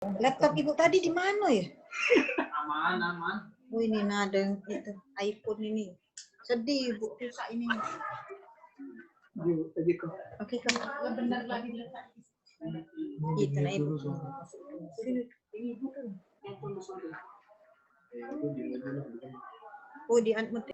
Laptop ibu tadi di mana ya? Aman, aman. Oh ini ada yang itu iPhone ini. Sedih ibu rusak ini. Oke kan? Benar lagi letak. Itu nah ibu. Oh di antmet.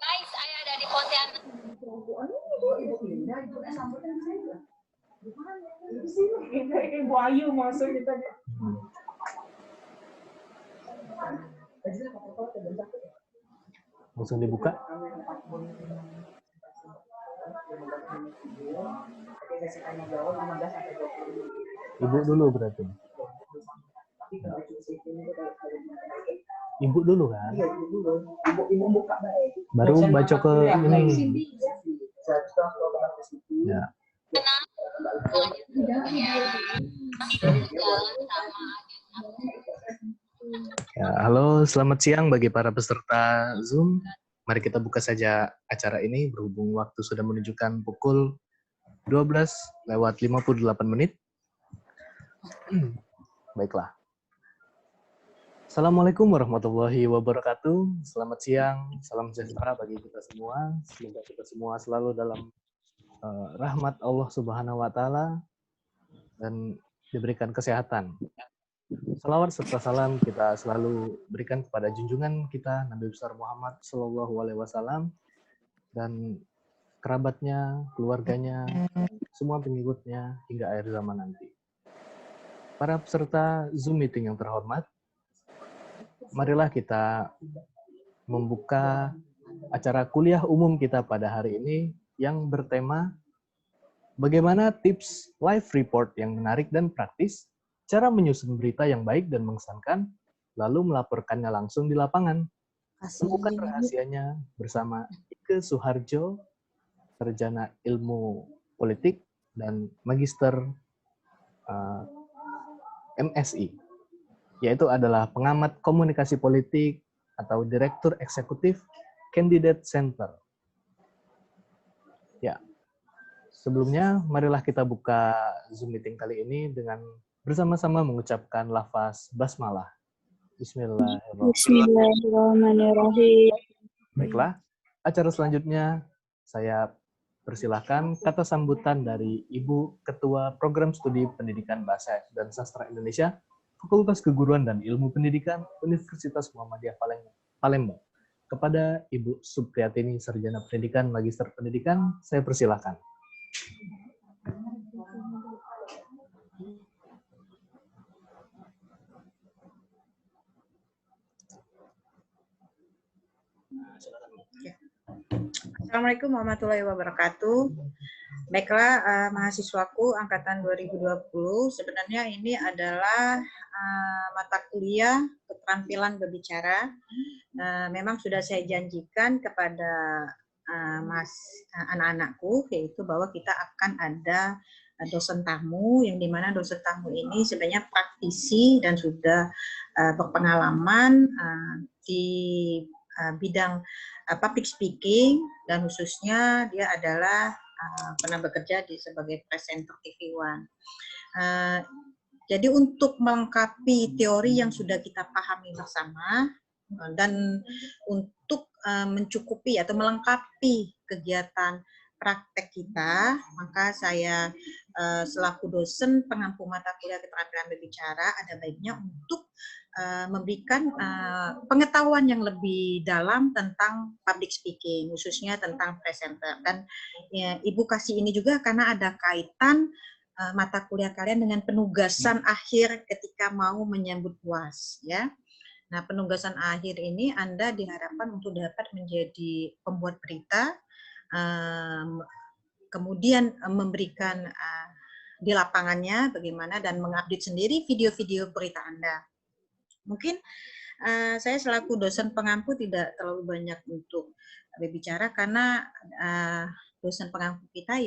Guys, saya ada di Pontianak. Ibu Ayu masuk kita. Langsung dibuka. Ibu dulu berarti. Ibu dulu kan? Ibu buka baik. Baru baca ke ini. Ya. Ya, halo, selamat siang bagi para peserta Zoom. Mari kita buka saja acara ini berhubung waktu sudah menunjukkan pukul 12:58. Baiklah. Assalamualaikum warahmatullahi wabarakatuh. Selamat siang, salam sejahtera bagi kita semua. Semoga kita semua selalu dalam rahmat Allah Subhanahu wa Ta'ala dan diberikan kesehatan. Salawat serta salam kita selalu berikan kepada junjungan kita Nabi besar Muhammad Sallallahu Alaihi Wasallam dan kerabatnya, keluarganya, semua pengikutnya hingga akhir zaman nanti. Para peserta Zoom meeting yang terhormat, marilah kita membuka acara kuliah umum kita pada hari ini yang bertema bagaimana tips live report yang menarik dan praktis, cara menyusun berita yang baik dan mengesankan, lalu melaporkannya langsung di lapangan. Temukan rahasianya bersama Ike Suharjo, sarjana ilmu politik dan magister MSI, yaitu adalah pengamat komunikasi politik atau direktur eksekutif Candidate Center. Ya, sebelumnya marilah kita buka Zoom meeting kali ini dengan bersama-sama mengucapkan lafaz basmalah. Bismillahirrahmanirrahim. Baiklah, acara selanjutnya saya persilahkan kata sambutan dari Ibu Ketua Program Studi Pendidikan Bahasa dan Sastra Indonesia, Fakultas Keguruan dan Ilmu Pendidikan, Universitas Muhammadiyah Palembang. Kepada Ibu Supriyatini, Sarjana Pendidikan, Magister Pendidikan, saya persilahkan. Assalamualaikum warahmatullahi wabarakatuh. Baiklah, mahasiswaku angkatan 2020, sebenarnya ini adalah mata kuliah keterampilan berbicara. Memang sudah saya janjikan kepada anak-anakku, yaitu bahwa kita akan ada dosen tamu, yang dimana dosen tamu ini sebenarnya praktisi dan sudah berpengalaman di bidang public speaking, dan khususnya dia adalah pernah bekerja sebagai presenter TV One. Jadi untuk melengkapi teori yang sudah kita pahami bersama dan untuk mencukupi atau melengkapi kegiatan praktek kita, maka saya selaku dosen pengampu mata kuliah keterampilan berbicara ada baiknya untuk memberikan pengetahuan yang lebih dalam tentang public speaking, khususnya tentang presenter. Dan ya, Ibu kasih ini juga karena ada kaitan mata kuliah kalian dengan penugasan akhir ketika mau menyambut UAS, ya. Nah, penugasan akhir ini Anda diharapkan untuk dapat menjadi pembuat berita, kemudian memberikan di lapangannya bagaimana dan mengupdate sendiri video-video berita Anda. Mungkin saya selaku dosen pengampu tidak terlalu banyak untuk berbicara karena dosen pengampu kita,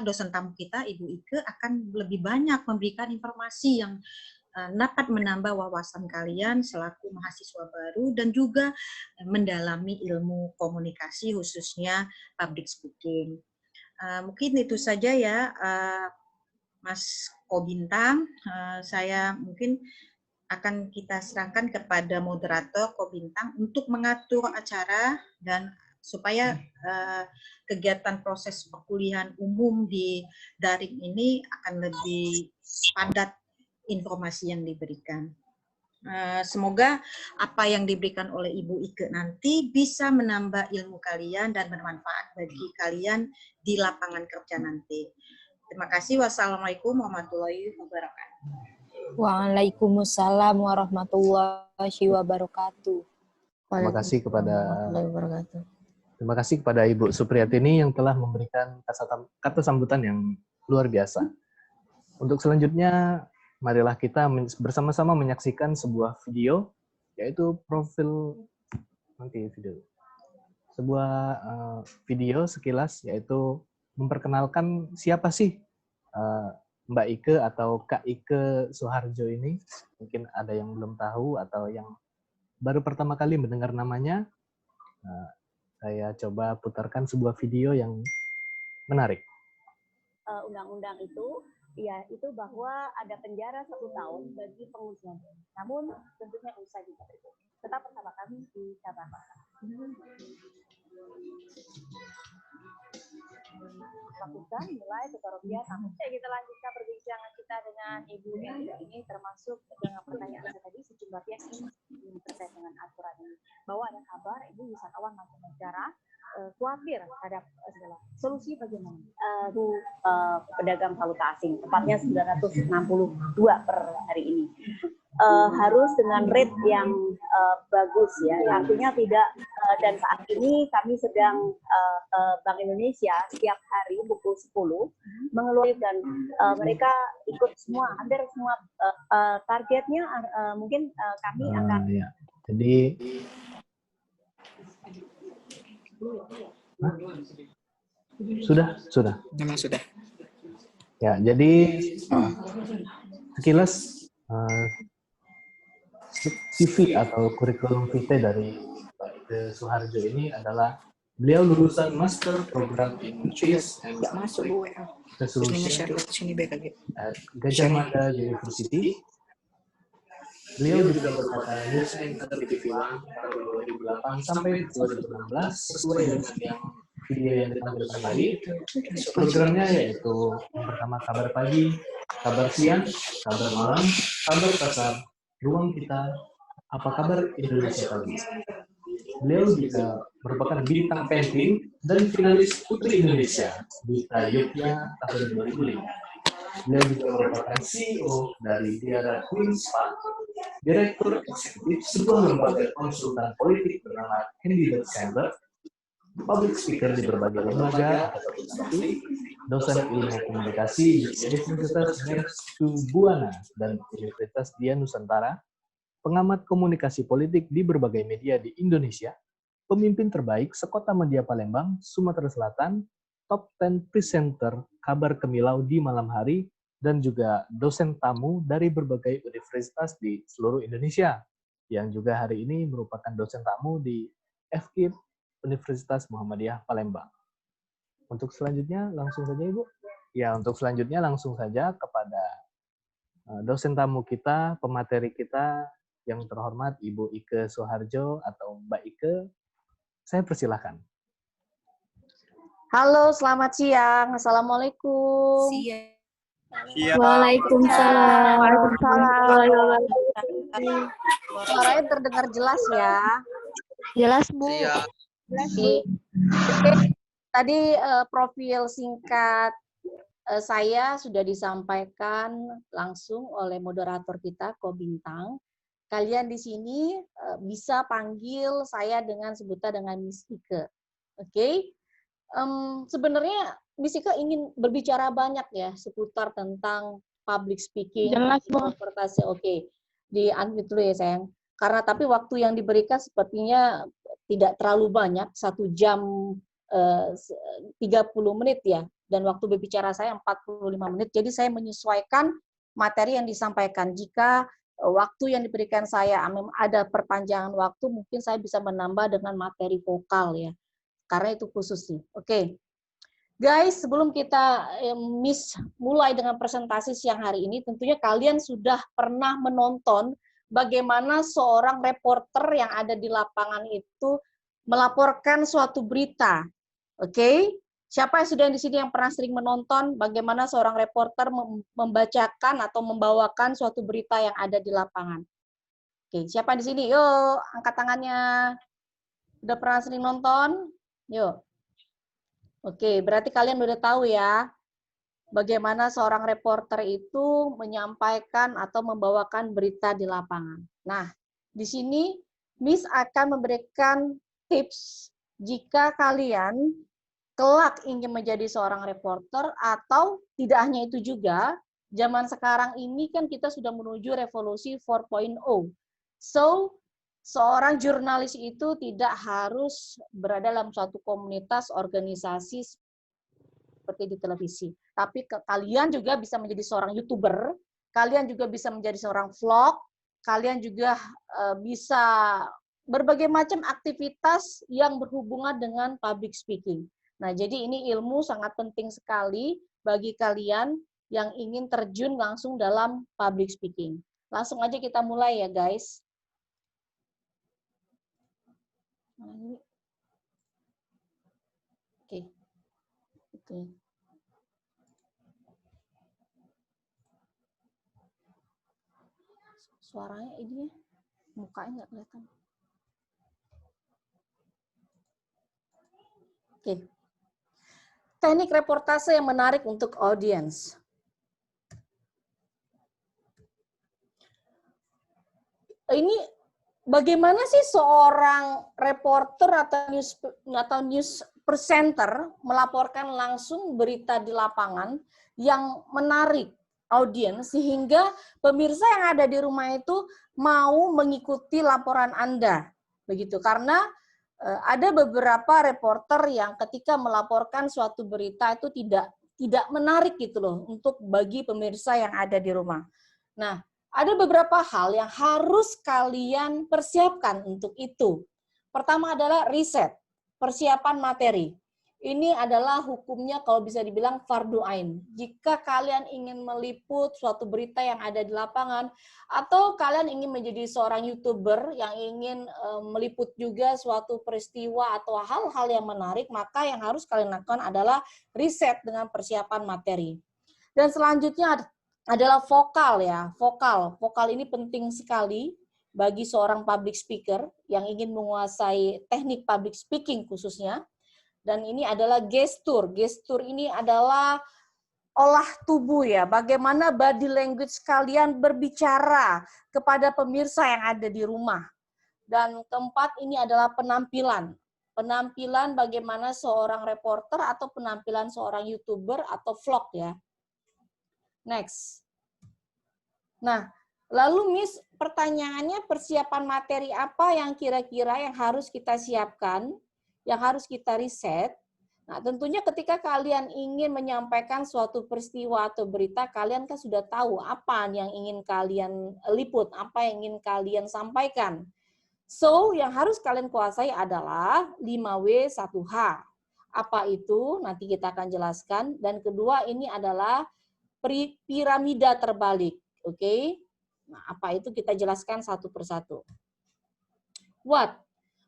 dosen tamu kita, Ibu Ike akan lebih banyak memberikan informasi yang dapat menambah wawasan kalian selaku mahasiswa baru dan juga mendalami ilmu komunikasi khususnya public speaking. Mungkin itu saja ya, Mas Kobintang. Saya mungkin akan kita serahkan kepada moderator Kobintang untuk mengatur acara dan supaya kegiatan proses perkuliahan umum di daring ini akan lebih padat informasi yang diberikan. Semoga apa yang diberikan oleh Ibu Ike nanti bisa menambah ilmu kalian dan bermanfaat bagi kalian di lapangan kerja nanti. Terima kasih. Wassalamualaikum warahmatullahi wabarakatuh. Waalaikumsalam warahmatullahi wabarakatuh. Terima kasih kepada Warahmatullahi wabarakatuh. Terima kasih kepada Ibu Supriyatini yang telah memberikan kata sambutan yang luar biasa. Untuk selanjutnya, marilah kita bersama-sama menyaksikan sebuah video, yaitu sebuah video sekilas, yaitu memperkenalkan siapa sih Mbak Ike atau Kak Ike Suharjo ini. Mungkin ada yang belum tahu atau yang baru pertama kali mendengar namanya. Saya coba putarkan sebuah video yang menarik. Undang-undang itu, ya itu bahwa ada penjara 1 tahun bagi pengungsian. Namun tentunya usai juga. Tetap bersama kami di Kabar Masa. Lakukan mulai tutorial sampai kita lanjutkan perbincangan kita dengan Ibu Ike ini, termasuk dengan pertanyaan saya tadi sejumlah pihak ini terkait dengan aturan ini. Bahwa ada kabar Ibu wisatawan mancanegara khawatir terhadap solusi bagaimana? Pedagang valuta asing, tepatnya 962 per hari ini. Harus dengan rate yang bagus ya, artinya tidak dan saat ini kami sedang Bank Indonesia setiap hari pukul 10 mengeluarkan mereka ikut semua, hampir semua targetnya mungkin kami akan Ya. Jadi sudah. Memang sudah. Ya, jadi sekilas CV atau kurikulum vitae dari Mbak Ike Suharjo ini adalah beliau lulusan Master Program in Peace and Resolution at Gajah Mada University. Beliau juga berkata news anchor di TV1 tahun 2008 sampai 2016 sesuai dengan yang video yang ditampilkan tadi. Programnya yaitu yang pertama kabar pagi, kabar siang, kabar malam, kabar kasar, ruang kita, apa kabar Indonesia pagi. Beliau juga merupakan bintang penting dan finalis Putri Indonesia di Tayuknya tahun 2005. Beliau juga merupakan CEO dari Diara Queen Spa, Direktur Eksekutif sebuah lembaga konsultan politik bernama Candidate Chamber, public speaker di berbagai lembaga atau instansi, dosen ilmu komunikasi di Universitas Mercubuana dan Universitas Dian Nusantara, pengamat komunikasi politik di berbagai media di Indonesia, pemimpin terbaik Sekota Media Palembang, Sumatera Selatan, top 10 presenter kabar Kemilau di malam hari, dan juga dosen tamu dari berbagai universitas di seluruh Indonesia, yang juga hari ini merupakan dosen tamu di FKIP Universitas Muhammadiyah Palembang. Untuk selanjutnya, langsung saja Ibu. Ya, untuk selanjutnya langsung saja kepada dosen tamu kita, pemateri kita, yang terhormat Ibu Ike Suharjo atau Mbak Ike. Saya persilahkan. Halo, selamat siang. Assalamualaikum. Waalaikumsalam. Waalaikumsalam. Suaranya terdengar jelas ya. Jelas, Bu. Oke. Tadi profil singkat saya sudah disampaikan langsung oleh moderator kita, Ko Bintang. Kalian di sini bisa panggil saya dengan sebutan dengan Miss Ike. Oke? Sebenarnya Miss Ike ingin berbicara banyak ya seputar tentang public speaking, transportasi. Oke. Di-unmute dulu ya sayang. Karena tapi waktu yang diberikan sepertinya tidak terlalu banyak, 1 jam 30 menit ya. Dan waktu berbicara saya 45 menit. Jadi saya menyesuaikan materi yang disampaikan. Jika waktu yang diberikan saya ada perpanjangan waktu, mungkin saya bisa menambah dengan materi vokal ya. Karena itu khusus sih. Oke. Guys, sebelum kita mulai dengan presentasi siang hari ini, tentunya kalian sudah pernah menonton bagaimana seorang reporter yang ada di lapangan itu melaporkan suatu berita. Oke? Siapa yang sudah di sini yang pernah sering menonton bagaimana seorang reporter membacakan atau membawakan suatu berita yang ada di lapangan? Oke, siapa di sini? Yuk, angkat tangannya. Udah pernah sering nonton? Yuk. Oke, berarti kalian udah tahu ya bagaimana seorang reporter itu menyampaikan atau membawakan berita di lapangan. Nah, di sini Miss akan memberikan tips jika kalian kelak ingin menjadi seorang reporter, atau tidak hanya itu juga, zaman sekarang ini kan kita sudah menuju revolusi 4.0. So, seorang jurnalis itu tidak harus berada dalam suatu komunitas, organisasi seperti di televisi. Tapi kalian juga bisa menjadi seorang YouTuber, kalian juga bisa menjadi seorang vlog, kalian juga bisa berbagai macam aktivitas yang berhubungan dengan public speaking. Nah, jadi ini ilmu sangat penting sekali bagi kalian yang ingin terjun langsung dalam public speaking. Langsung aja kita mulai ya, guys. Oke. Oke. Suaranya ini ya, mukanya nggak kelihatan. Oke. Teknik reportase yang menarik untuk audiens. Ini bagaimana sih seorang reporter atau news presenter melaporkan langsung berita di lapangan yang menarik audiens sehingga pemirsa yang ada di rumah itu mau mengikuti laporan Anda. Begitu, karena ada beberapa reporter yang ketika melaporkan suatu berita itu tidak menarik gitu loh untuk bagi pemirsa yang ada di rumah. Nah, ada beberapa hal yang harus kalian persiapkan untuk itu. Pertama adalah riset, persiapan materi. Ini adalah hukumnya kalau bisa dibilang fardu ain. Jika kalian ingin meliput suatu berita yang ada di lapangan, atau kalian ingin menjadi seorang YouTuber yang ingin meliput juga suatu peristiwa atau hal-hal yang menarik, maka yang harus kalian lakukan adalah riset dengan persiapan materi. Dan selanjutnya adalah vokal ya. Vokal ini penting sekali bagi seorang public speaker yang ingin menguasai teknik public speaking khususnya. Dan ini adalah gestur. Gestur ini adalah olah tubuh ya. Bagaimana body language kalian berbicara kepada pemirsa yang ada di rumah. Dan keempat ini adalah penampilan. Penampilan bagaimana seorang reporter atau penampilan seorang YouTuber atau vlog ya. Next. Nah, lalu Miss, pertanyaannya persiapan materi apa yang kira-kira yang harus kita siapkan, yang harus kita riset? Nah, tentunya ketika kalian ingin menyampaikan suatu peristiwa atau berita, kalian kan sudah tahu apa yang ingin kalian liput, apa yang ingin kalian sampaikan. So, yang harus kalian kuasai adalah 5W1H. Apa itu? Nanti kita akan jelaskan. Dan kedua, ini adalah piramida terbalik. Oke? Nah, apa itu kita jelaskan satu persatu. What?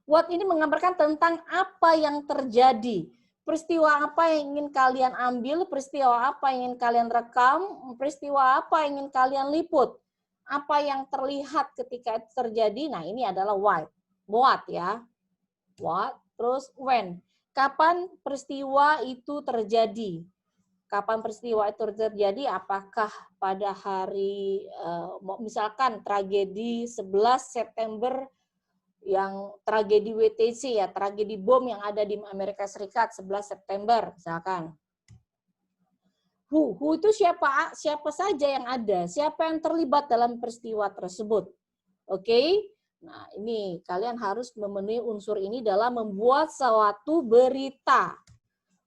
What ini menggambarkan tentang apa yang terjadi. Peristiwa apa yang ingin kalian ambil, peristiwa apa yang ingin kalian rekam, peristiwa apa yang ingin kalian liput. Apa yang terlihat ketika itu terjadi, nah ini adalah what. What ya. What, terus when. Kapan peristiwa itu terjadi? Kapan peristiwa itu terjadi? Apakah pada hari, misalkan tragedi 11 September, yang tragedi WTC ya, tragedi bom yang ada di Amerika Serikat 11 September misalkan. Who itu siapa saja yang ada, siapa yang terlibat dalam peristiwa tersebut. Oke? Nah, ini kalian harus memenuhi unsur ini dalam membuat suatu berita.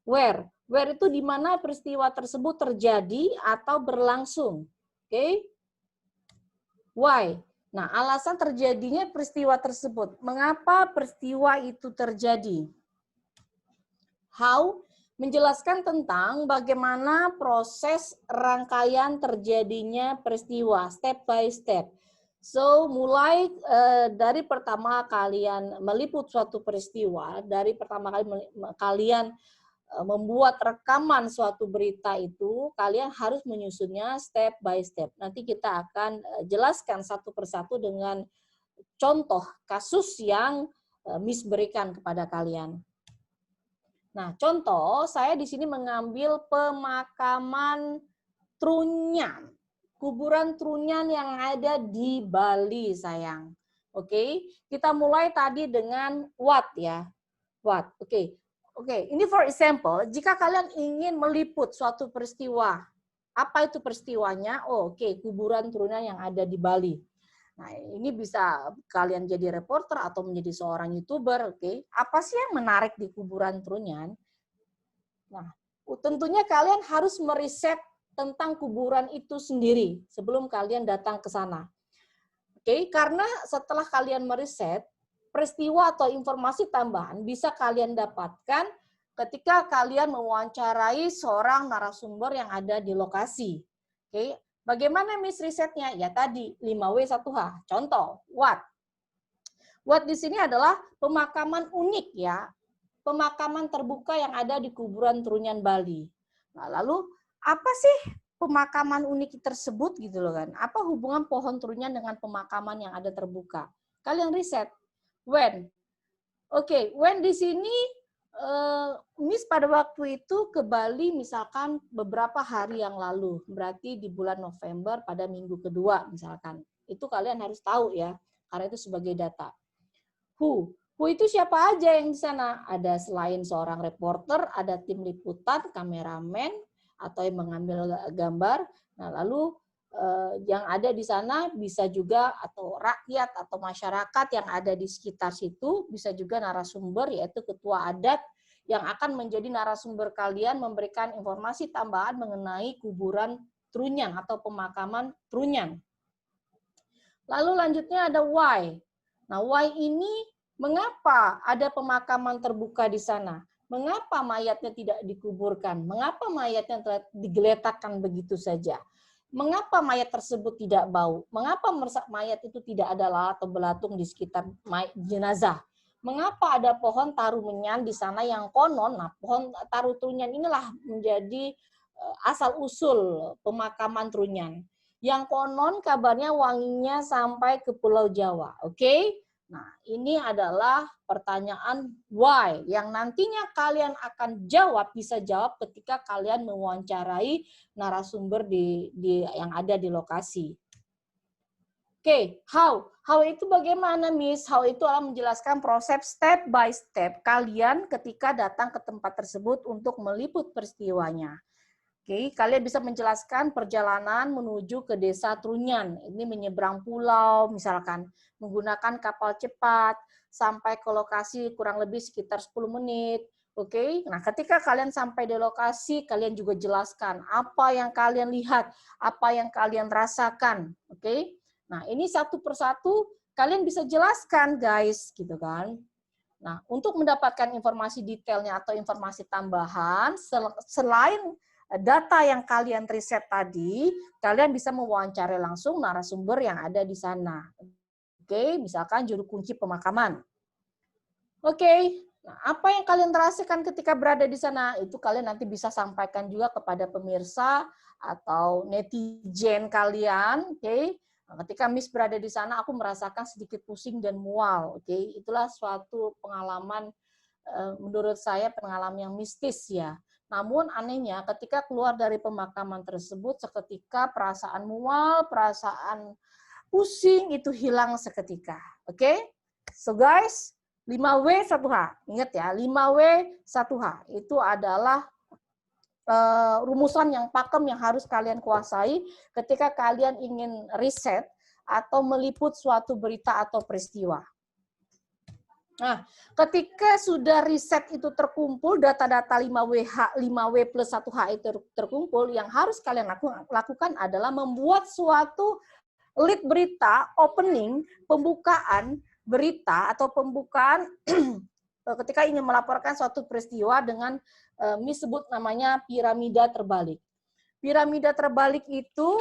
Where itu di mana peristiwa tersebut terjadi atau berlangsung. Oke? Why? Nah, alasan terjadinya peristiwa tersebut. Mengapa peristiwa itu terjadi? How? Menjelaskan tentang bagaimana proses rangkaian terjadinya peristiwa, step by step. So, mulai dari pertama kalian meliput suatu peristiwa, dari pertama kali kalian membuat rekaman suatu berita itu, kalian harus menyusunnya step by step. Nanti kita akan jelaskan satu persatu dengan contoh kasus yang Miss berikan kepada kalian. Nah, contoh saya di sini mengambil pemakaman Trunyan. Kuburan Trunyan yang ada di Bali, sayang. Oke, kita mulai tadi dengan what ya. What? Oke. Oke, ini for example, jika kalian ingin meliput suatu peristiwa, apa itu peristiwanya? Oh, oke, kuburan Trunyan yang ada di Bali. Nah, ini bisa kalian jadi reporter atau menjadi seorang YouTuber, oke. Apa sih yang menarik di kuburan Trunyan? Nah, tentunya kalian harus meriset tentang kuburan itu sendiri sebelum kalian datang ke sana. Oke, karena setelah kalian meriset, peristiwa atau informasi tambahan bisa kalian dapatkan ketika kalian mewawancarai seorang narasumber yang ada di lokasi. Oke, bagaimana Miss risetnya? Ya tadi 5W1H. Contoh, what? What di sini adalah pemakaman unik ya. Pemakaman terbuka yang ada di kuburan Trunyan Bali. Nah, lalu apa sih pemakaman unik tersebut gitu loh kan? Apa hubungan pohon Trunyan dengan pemakaman yang ada terbuka? Kalian riset. When? Oke, when di sini Miss pada waktu itu ke Bali misalkan beberapa hari yang lalu, berarti di bulan November pada minggu kedua misalkan. Itu kalian harus tahu ya, karena itu sebagai data. Who itu siapa aja yang di sana? Ada selain seorang reporter, ada tim liputan, kameramen, atau yang mengambil gambar. Nah, lalu yang ada di sana bisa juga atau rakyat atau masyarakat yang ada di sekitar situ, bisa juga narasumber yaitu ketua adat yang akan menjadi narasumber kalian memberikan informasi tambahan mengenai kuburan Trunyan atau pemakaman Trunyan. Lalu lanjutnya ada why. Nah, why ini mengapa ada pemakaman terbuka di sana? Mengapa mayatnya tidak dikuburkan? Mengapa mayatnya telah digeletakkan begitu saja? Mengapa mayat tersebut tidak bau? Mengapa mayat itu tidak ada lalat atau belatung di sekitar jenazah? Mengapa ada pohon tarumenyan di sana yang konon? Nah, pohon taru Trunyan inilah menjadi asal-usul pemakaman Trunyan. Yang konon kabarnya wanginya sampai ke Pulau Jawa. Oke? Nah, ini adalah pertanyaan why yang nantinya kalian akan jawab, bisa jawab ketika kalian mewawancarai narasumber yang ada di lokasi. Oke, how? How itu bagaimana, Miss? How itu adalah menjelaskan proses step by step kalian ketika datang ke tempat tersebut untuk meliput peristiwanya. Oke, kalian bisa menjelaskan perjalanan menuju ke desa Trunyan. Ini menyeberang pulau, misalkan menggunakan kapal cepat sampai ke lokasi kurang lebih sekitar 10 menit. Oke, nah ketika kalian sampai di lokasi, kalian juga jelaskan apa yang kalian lihat, apa yang kalian rasakan. Oke, nah ini satu persatu kalian bisa jelaskan, guys, gitu kan. Nah, untuk mendapatkan informasi detailnya atau informasi tambahan, selain data yang kalian riset tadi, kalian bisa mewawancarai langsung narasumber yang ada di sana. Oke, misalkan juru kunci pemakaman. Oke, nah apa yang kalian rasakan ketika berada di sana? Itu kalian nanti bisa sampaikan juga kepada pemirsa atau netizen kalian. Oke, nah, ketika Miss berada di sana, aku merasakan sedikit pusing dan mual. Oke, itulah suatu pengalaman, menurut saya pengalaman yang mistis ya. Namun anehnya ketika keluar dari pemakaman tersebut, seketika perasaan mual, perasaan pusing itu hilang seketika. Oke? So guys, 5W1H. Ingat ya, 5W1H itu adalah rumusan yang pakem yang harus kalian kuasai ketika kalian ingin riset atau meliput suatu berita atau peristiwa. Nah, ketika sudah riset itu terkumpul, data-data 5W plus 1H itu terkumpul, yang harus kalian lakukan adalah membuat suatu lead berita, opening, pembukaan berita atau pembukaan ketika ingin melaporkan suatu peristiwa dengan disebut namanya piramida terbalik. Piramida terbalik itu,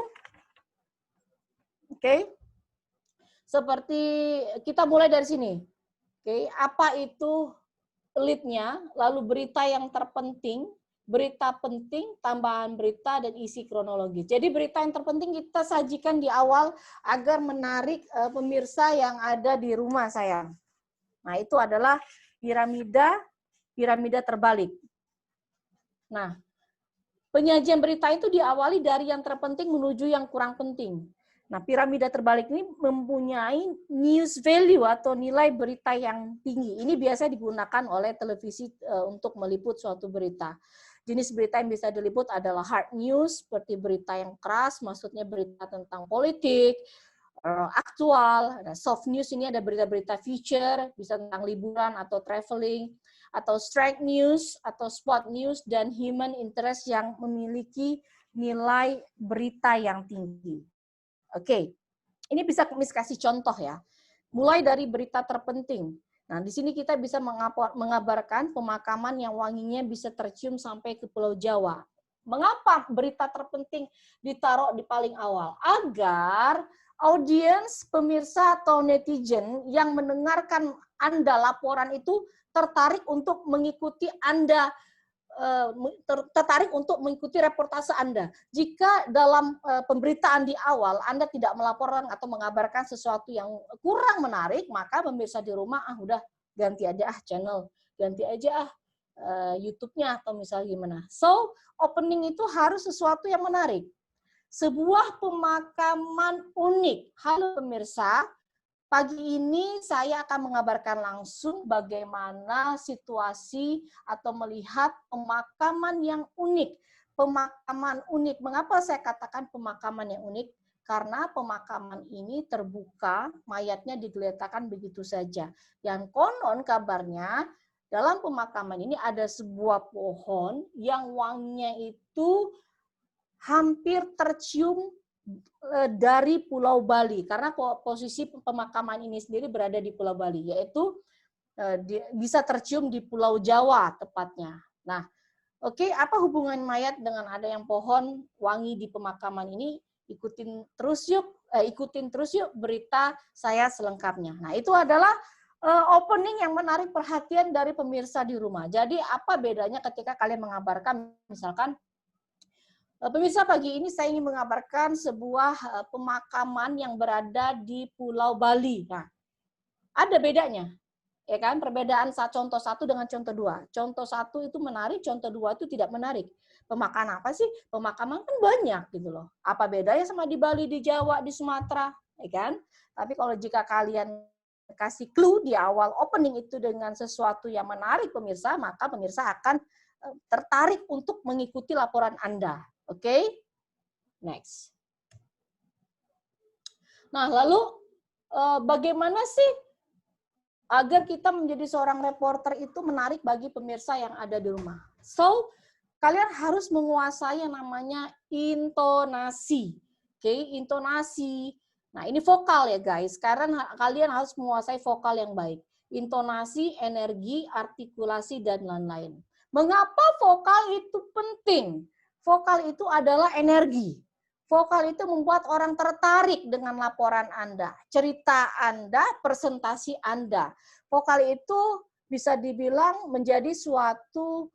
oke, seperti kita mulai dari sini. Oke, apa itu lead-nya, lalu berita yang terpenting, berita penting, tambahan berita, dan isi kronologis. Jadi berita yang terpenting kita sajikan di awal agar menarik pemirsa yang ada di rumah, sayang. Nah, itu adalah piramida terbalik. Nah, penyajian berita itu diawali dari yang terpenting menuju yang kurang penting. Nah, piramida terbalik ini mempunyai news value atau nilai berita yang tinggi. Ini biasa digunakan oleh televisi untuk meliput suatu berita. Jenis berita yang bisa diliput adalah hard news, seperti berita yang keras, maksudnya berita tentang politik, aktual. Nah, soft news ini ada berita-berita feature, bisa tentang liburan atau traveling, atau strike news, atau spot news, dan human interest yang memiliki nilai berita yang tinggi. Oke, ini bisa kasih contoh ya. Mulai dari berita terpenting. Nah, di sini kita bisa mengabarkan pemakaman yang wanginya bisa tercium sampai ke Pulau Jawa. Mengapa berita terpenting ditaruh di paling awal? Agar audiens, pemirsa atau netizen yang mendengarkan Anda laporan itu tertarik untuk mengikuti Anda, tertarik untuk mengikuti reportase Anda. Jika dalam pemberitaan di awal Anda tidak melaporkan atau mengabarkan sesuatu yang kurang menarik, maka pemirsa di rumah udah ganti aja channel, ganti aja YouTube-nya atau misalnya gimana. So, opening itu harus sesuatu yang menarik. Sebuah pemakaman unik. Halo pemirsa, pagi ini saya akan mengabarkan langsung bagaimana situasi atau melihat pemakaman yang unik. Pemakaman unik. Mengapa saya katakan pemakaman yang unik? Karena pemakaman ini terbuka, mayatnya digeletakkan begitu saja. Yang konon kabarnya, dalam pemakaman ini ada sebuah pohon yang wanginya itu hampir tercium dari Pulau Bali, karena posisi pemakaman ini sendiri berada di Pulau Bali, yaitu bisa tercium di Pulau Jawa tepatnya. Nah, oke, apa hubungan mayat dengan ada yang pohon wangi di pemakaman ini? Ikutin terus yuk berita saya selengkapnya. Nah, itu adalah opening yang menarik perhatian dari pemirsa di rumah. Jadi apa bedanya ketika kalian mengabarkan, misalkan, pemirsa, pagi ini saya ingin mengabarkan sebuah pemakaman yang berada di Pulau Bali. Nah, ada bedanya, ya kan? Perbedaan contoh satu dengan contoh dua. Contoh satu itu menarik, contoh dua itu tidak menarik. Pemakaman apa sih? Pemakaman kan banyak gitu loh. Apa bedanya sama di Bali, di Jawa, di Sumatera, ya kan? Tapi kalau jika kalian kasih clue di awal opening itu dengan sesuatu yang menarik pemirsa, maka pemirsa akan tertarik untuk mengikuti laporan Anda. Oke, next. Nah, lalu bagaimana sih agar kita menjadi seorang reporter itu menarik bagi pemirsa yang ada di rumah? So, kalian harus menguasai yang namanya intonasi. Oke, intonasi. Nah, ini vokal ya guys. Karena kalian harus menguasai vokal yang baik. Intonasi, energi, artikulasi, dan lain-lain. Mengapa vokal itu penting? Vokal itu adalah energi. Vokal itu membuat orang tertarik dengan laporan Anda, cerita Anda, presentasi Anda. Vokal itu bisa dibilang menjadi suatu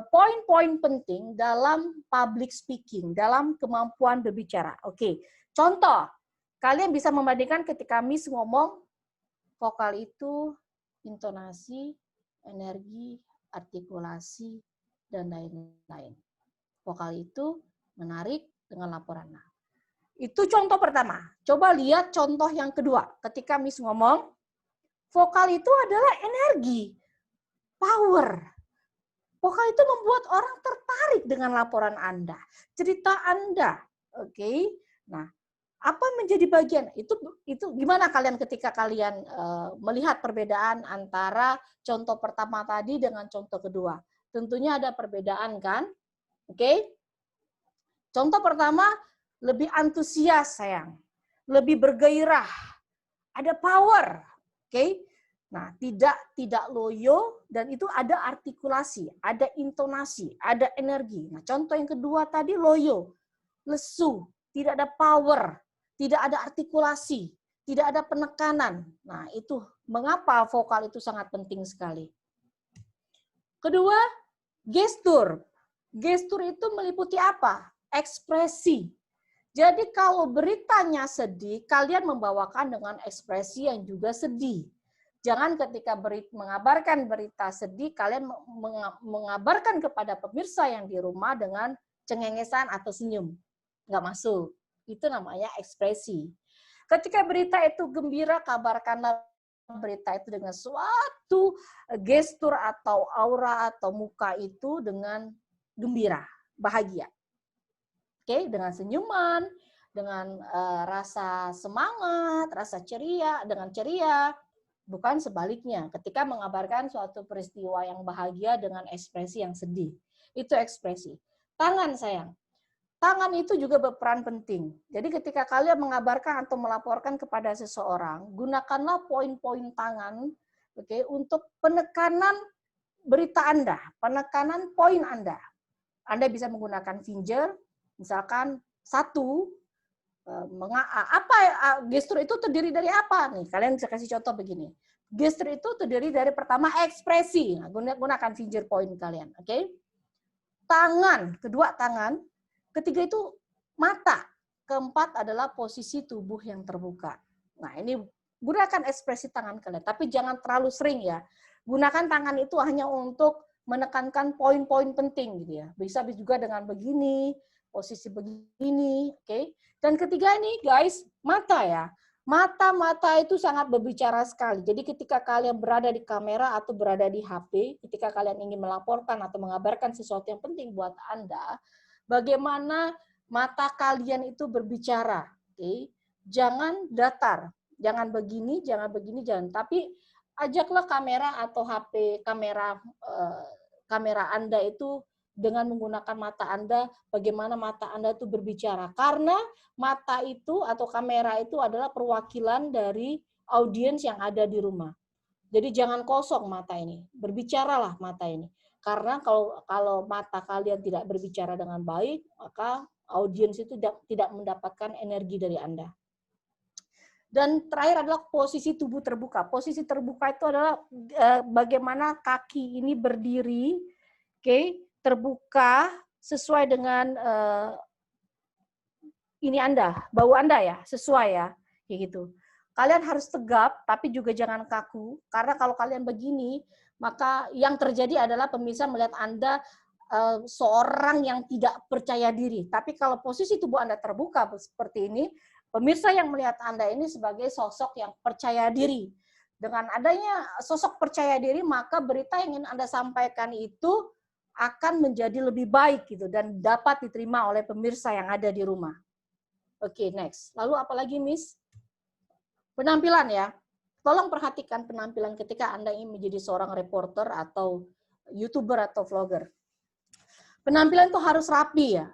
poin-poin penting dalam public speaking, dalam kemampuan berbicara. Oke, contoh, kalian bisa membandingkan ketika Miss ngomong, vokal itu intonasi, energi, artikulasi, dan lain-lain. Vokal itu menarik dengan laporan. Nah, itu contoh pertama. Coba lihat contoh yang kedua. Ketika Miss ngomong, vokal itu adalah energi, power. Vokal itu membuat orang tertarik dengan laporan Anda, cerita Anda. Oke. Nah, Apa menjadi bagian? Itu gimana kalian ketika kalian melihat perbedaan antara contoh pertama tadi dengan contoh kedua? Tentunya ada perbedaan kan? Oke? Contoh pertama, lebih antusias sayang. Lebih bergairah. Ada power. Oke? Nah, tidak loyo dan itu ada artikulasi, ada intonasi, ada energi. Nah, contoh yang kedua tadi loyo, lesu, tidak ada power, tidak ada artikulasi, tidak ada penekanan. Nah, itu mengapa vokal itu sangat penting sekali. Kedua, gestur. Gestur itu meliputi apa? Ekspresi. Jadi kalau beritanya sedih, kalian membawakan dengan ekspresi yang juga sedih. Jangan ketika mengabarkan berita sedih, kalian mengabarkan kepada pemirsa yang di rumah dengan cengengesan atau senyum. Nggak masuk. Itu namanya ekspresi. Ketika berita itu gembira, kabarkanlah berita itu dengan suatu gestur atau aura atau muka itu dengan gembira, bahagia. Oke, dengan senyuman, dengan rasa semangat, rasa ceria, dengan ceria. Bukan sebaliknya, ketika mengabarkan suatu peristiwa yang bahagia dengan ekspresi yang sedih. Itu ekspresi. Tangan sayang. Tangan itu juga berperan penting. Jadi ketika kalian mengabarkan atau melaporkan kepada seseorang, gunakanlah poin-poin tangan untuk penekanan berita Anda, penekanan poin Anda. Anda bisa menggunakan finger, misalkan satu, gestur itu terdiri dari apa nih? Kalian bisa kasih contoh begini. Gestur itu terdiri dari pertama ekspresi. Nah, gunakan finger point kalian, oke? Tangan, kedua tangan. Ketiga itu mata. Keempat adalah posisi tubuh yang terbuka. Nah, ini gunakan ekspresi tangan kalian, tapi jangan terlalu sering ya. Gunakan tangan itu hanya untuk menekankan poin-poin penting gitu ya. Bisa juga dengan begini, posisi begini, oke? Dan ketiga ini guys, mata ya. Mata itu sangat berbicara sekali. Jadi ketika kalian berada di kamera atau berada di HP, ketika kalian ingin melaporkan atau mengabarkan sesuatu yang penting buat Anda, bagaimana mata kalian itu berbicara, oke? Jangan datar, jangan begini, jangan. Tapi ajaklah kamera atau HP kamera Anda itu dengan menggunakan mata Anda, bagaimana mata Anda itu berbicara. Karena mata itu atau kamera itu adalah perwakilan dari audiens yang ada di rumah. Jadi jangan kosong mata ini, berbicaralah mata ini. Karena kalau mata kalian tidak berbicara dengan baik, maka audiens itu tidak mendapatkan energi dari Anda. Dan terakhir adalah posisi tubuh terbuka. Posisi terbuka itu adalah bagaimana kaki ini berdiri, terbuka sesuai dengan ini Anda, bau Anda ya, sesuai ya, kayak gitu. Kalian harus tegap, tapi juga jangan kaku, karena kalau kalian begini, maka yang terjadi adalah pemirsa melihat Anda seorang yang tidak percaya diri. Tapi kalau posisi tubuh Anda terbuka seperti ini, pemirsa yang melihat Anda ini sebagai sosok yang percaya diri. Dengan adanya sosok percaya diri, maka berita yang ingin Anda sampaikan itu akan menjadi lebih baik gitu dan dapat diterima oleh pemirsa yang ada di rumah. Oke, next. Lalu apalagi, Miss? Penampilan ya. Tolong perhatikan penampilan ketika Anda ingin menjadi seorang reporter atau YouTuber atau vlogger. Penampilan itu harus rapi ya.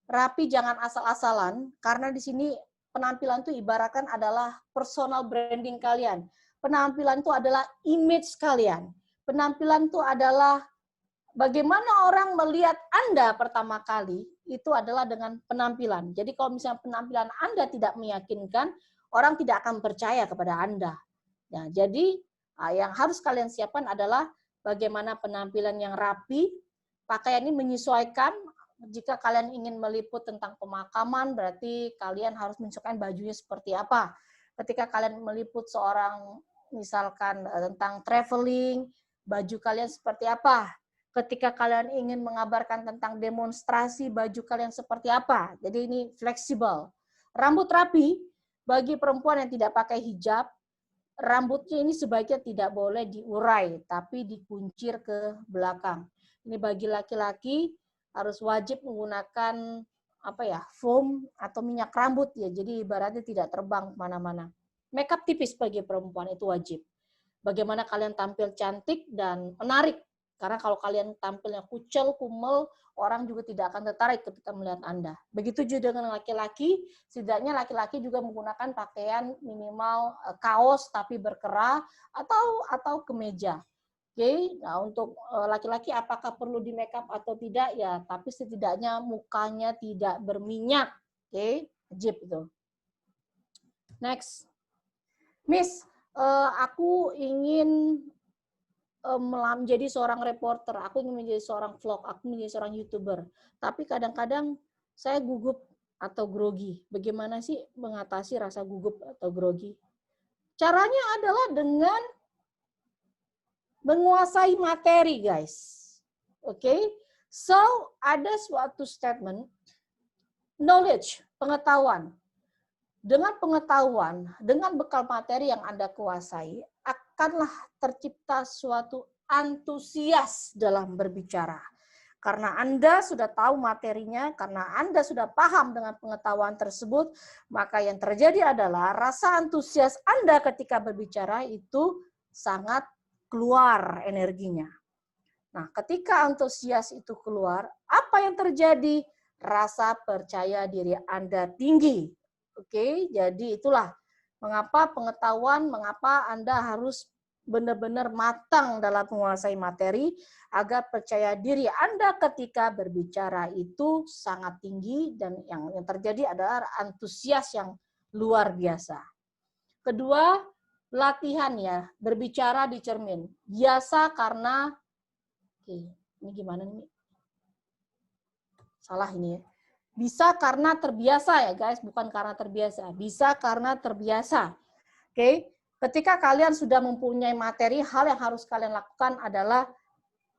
Rapi, jangan asal-asalan, karena di sini penampilan itu ibaratkan adalah personal branding kalian. Penampilan itu adalah image kalian. Penampilan itu adalah bagaimana orang melihat Anda pertama kali, itu adalah dengan penampilan. Jadi kalau misalnya penampilan Anda tidak meyakinkan, orang tidak akan percaya kepada Anda. Ya, jadi yang harus kalian siapkan adalah bagaimana penampilan yang rapi, pakaian ini menyesuaikan. Jika kalian ingin meliput tentang pemakaman, berarti kalian harus menyesuaikan bajunya seperti apa. Ketika kalian meliput seorang, misalkan tentang traveling, baju kalian seperti apa. Ketika kalian ingin mengabarkan tentang demonstrasi, baju kalian seperti apa. Jadi ini fleksibel. Rambut rapi, bagi perempuan yang tidak pakai hijab, rambutnya ini sebaiknya tidak boleh diurai, tapi dikuncir ke belakang. Ini bagi laki-laki, harus wajib menggunakan foam atau minyak rambut ya. Jadi ibaratnya tidak terbang kemana-mana. Makeup tipis bagi perempuan itu wajib. Bagaimana kalian tampil cantik dan menarik. Karena kalau kalian tampilnya kucel, kumel, orang juga tidak akan tertarik ketika melihat Anda. Begitu juga dengan laki-laki, setidaknya laki-laki juga menggunakan pakaian minimal kaos tapi berkerah atau kemeja. Oke, nah untuk laki-laki apakah perlu di make up atau tidak ya, tapi setidaknya mukanya tidak berminyak. Oke, wajib itu. Next. Miss, aku ingin menjadi seorang reporter, aku ingin menjadi seorang vlog, aku menjadi seorang YouTuber. Tapi kadang-kadang saya gugup atau grogi. Bagaimana sih mengatasi rasa gugup atau grogi? Caranya adalah dengan menguasai materi, guys. Oke? So, ada suatu statement, knowledge, pengetahuan. Dengan pengetahuan, dengan bekal materi yang Anda kuasai, akanlah tercipta suatu antusias dalam berbicara. Karena Anda sudah tahu materinya, karena Anda sudah paham dengan pengetahuan tersebut, maka yang terjadi adalah rasa antusias Anda ketika berbicara itu sangat keluar energinya. Nah, ketika antusias itu keluar, apa yang terjadi? Rasa percaya diri Anda tinggi. Oke, jadi itulah mengapa pengetahuan, mengapa Anda harus benar-benar matang dalam menguasai materi agar percaya diri Anda ketika berbicara itu sangat tinggi dan yang terjadi adalah antusias yang luar biasa. Kedua, latihan ya, berbicara di cermin. Biasa karena, oke, ini gimana nih? Salah ini ya. Bisa karena terbiasa ya guys, bukan karena terbiasa. Bisa karena terbiasa. Oke, ketika kalian sudah mempunyai materi, hal yang harus kalian lakukan adalah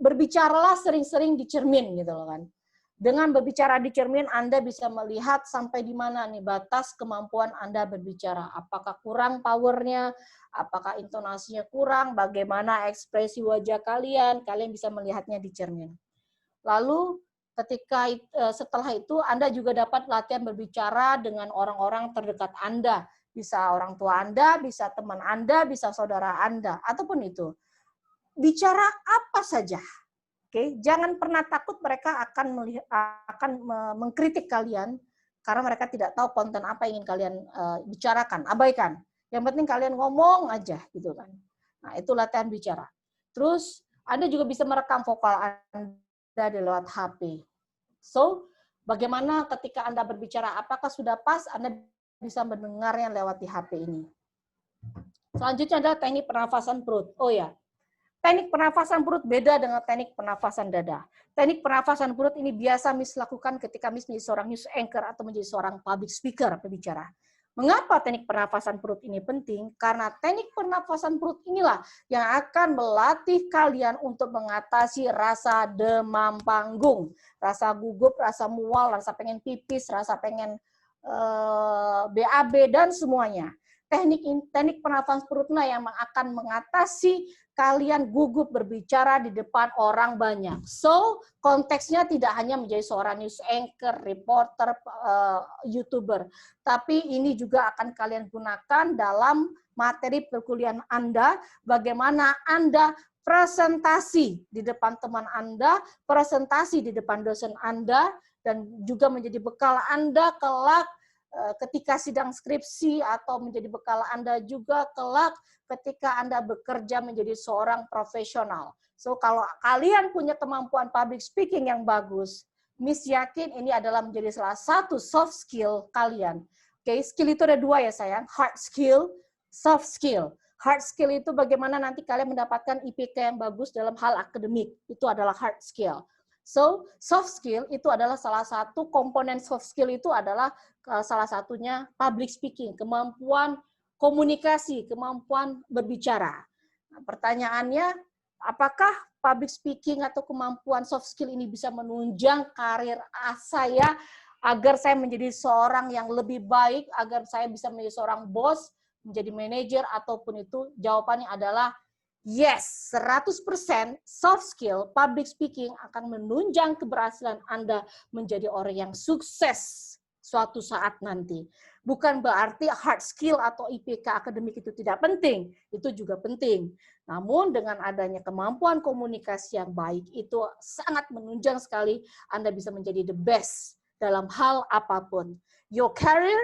berbicaralah sering-sering di cermin gitu loh kan. Dengan berbicara di cermin, Anda bisa melihat sampai di mana nih batas kemampuan Anda berbicara. Apakah kurang powernya, apakah intonasinya kurang, bagaimana ekspresi wajah kalian bisa melihatnya di cermin. Lalu ketika setelah itu Anda juga dapat latihan berbicara dengan orang-orang terdekat Anda. Bisa orang tua Anda, bisa teman Anda, bisa saudara Anda, ataupun itu. Bicara apa saja. Oke, jangan pernah takut mereka akan mengkritik kalian karena mereka tidak tahu konten apa yang ingin kalian bicarakan. Abaikan. Yang penting kalian ngomong aja gitu kan. Nah, itu latihan bicara. Terus Anda juga bisa merekam vokal Anda lewat HP. So, bagaimana ketika Anda berbicara, apakah sudah pas Anda bisa mendengarnya lewat di HP ini? Selanjutnya adalah teknik pernafasan perut. Oh ya, teknik pernafasan perut beda dengan teknik pernafasan dada. Teknik pernafasan perut ini biasa Miss lakukan ketika Miss menjadi seorang news anchor atau menjadi seorang public speaker berbicara. Mengapa teknik pernafasan perut ini penting? Karena teknik pernafasan perut inilah yang akan melatih kalian untuk mengatasi rasa demam panggung, rasa gugup, rasa mual, rasa pengen pipis, rasa pengen BAB, dan semuanya. Teknik pernafasan perutlah yang akan mengatasi kalian gugup berbicara di depan orang banyak. So, konteksnya tidak hanya menjadi seorang news anchor, reporter, YouTuber, tapi ini juga akan kalian gunakan dalam materi perkuliahan Anda, bagaimana Anda presentasi di depan teman Anda, presentasi di depan dosen Anda, dan juga menjadi bekal Anda kelak ketika sidang skripsi atau menjadi bekal Anda juga kelak ketika Anda bekerja menjadi seorang profesional. So, kalau kalian punya kemampuan public speaking yang bagus, Miss yakin ini adalah menjadi salah satu soft skill kalian. Oke, skill itu ada dua ya sayang, hard skill, soft skill. Hard skill itu bagaimana nanti kalian mendapatkan IPK yang bagus dalam hal akademik. Itu adalah hard skill. So, soft skill itu adalah salah satu komponen soft skill itu adalah salah satunya public speaking, kemampuan komunikasi, kemampuan berbicara. Nah, pertanyaannya, apakah public speaking atau kemampuan soft skill ini bisa menunjang karir saya agar saya menjadi seorang yang lebih baik, agar saya bisa menjadi seorang bos, menjadi manajer, ataupun itu? Jawabannya adalah Yes, 100% soft skill public speaking akan menunjang keberhasilan Anda menjadi orang yang sukses suatu saat nanti. Bukan berarti hard skill atau IPK akademik itu tidak penting, itu juga penting. Namun dengan adanya kemampuan komunikasi yang baik itu sangat menunjang sekali Anda bisa menjadi the best dalam hal apapun. Your career,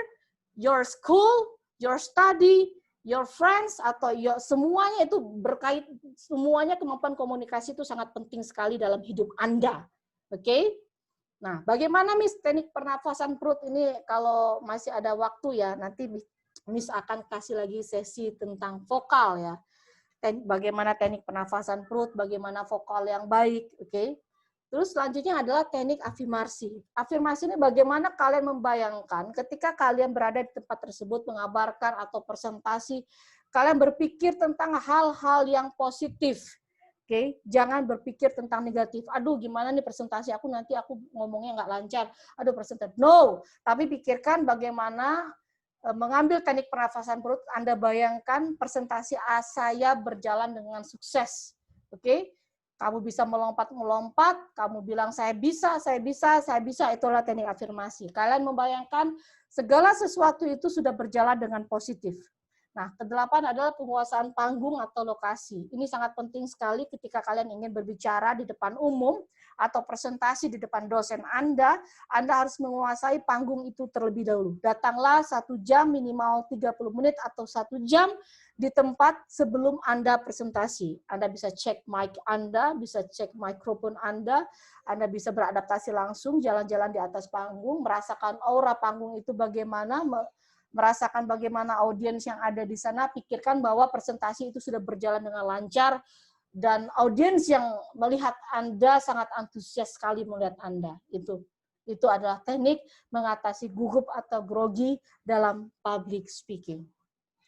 your school, your study, your friends atau semuanya itu berkait, semuanya kemampuan komunikasi itu sangat penting sekali dalam hidup Anda. Oke? Nah, bagaimana Miss teknik pernafasan perut ini kalau masih ada waktu ya, nanti Miss akan kasih lagi sesi tentang vokal ya. Bagaimana teknik pernafasan perut, bagaimana vokal yang baik, oke? Terus selanjutnya adalah teknik afirmasi. Afirmasi ini bagaimana kalian membayangkan ketika kalian berada di tempat tersebut mengabarkan atau presentasi, kalian berpikir tentang hal-hal yang positif. Oke, jangan berpikir tentang negatif. Aduh, gimana nih presentasi aku nanti aku ngomongnya nggak lancar. Aduh, presentasi. No, tapi pikirkan bagaimana mengambil teknik pernafasan perut. Anda bayangkan presentasi saya berjalan dengan sukses. Oke, kamu bisa melompat-melompat, kamu bilang saya bisa, saya bisa, saya bisa, itulah teknik afirmasi. Kalian membayangkan segala sesuatu itu sudah berjalan dengan positif. Nah, kedelapan adalah penguasaan panggung atau lokasi. Ini sangat penting sekali ketika kalian ingin berbicara di depan umum atau presentasi di depan dosen Anda harus menguasai panggung itu terlebih dahulu. Datanglah 1 jam minimal 30 menit atau 1 jam di tempat sebelum Anda presentasi. Anda bisa cek mic Anda, bisa cek mikrofon Anda bisa beradaptasi langsung, jalan-jalan di atas panggung, merasakan aura panggung itu bagaimana, merasakan bagaimana audiens yang ada di sana, pikirkan bahwa presentasi itu sudah berjalan dengan lancar, dan audiens yang melihat Anda sangat antusias sekali melihat Anda. Itu adalah teknik mengatasi gugup atau grogi dalam public speaking.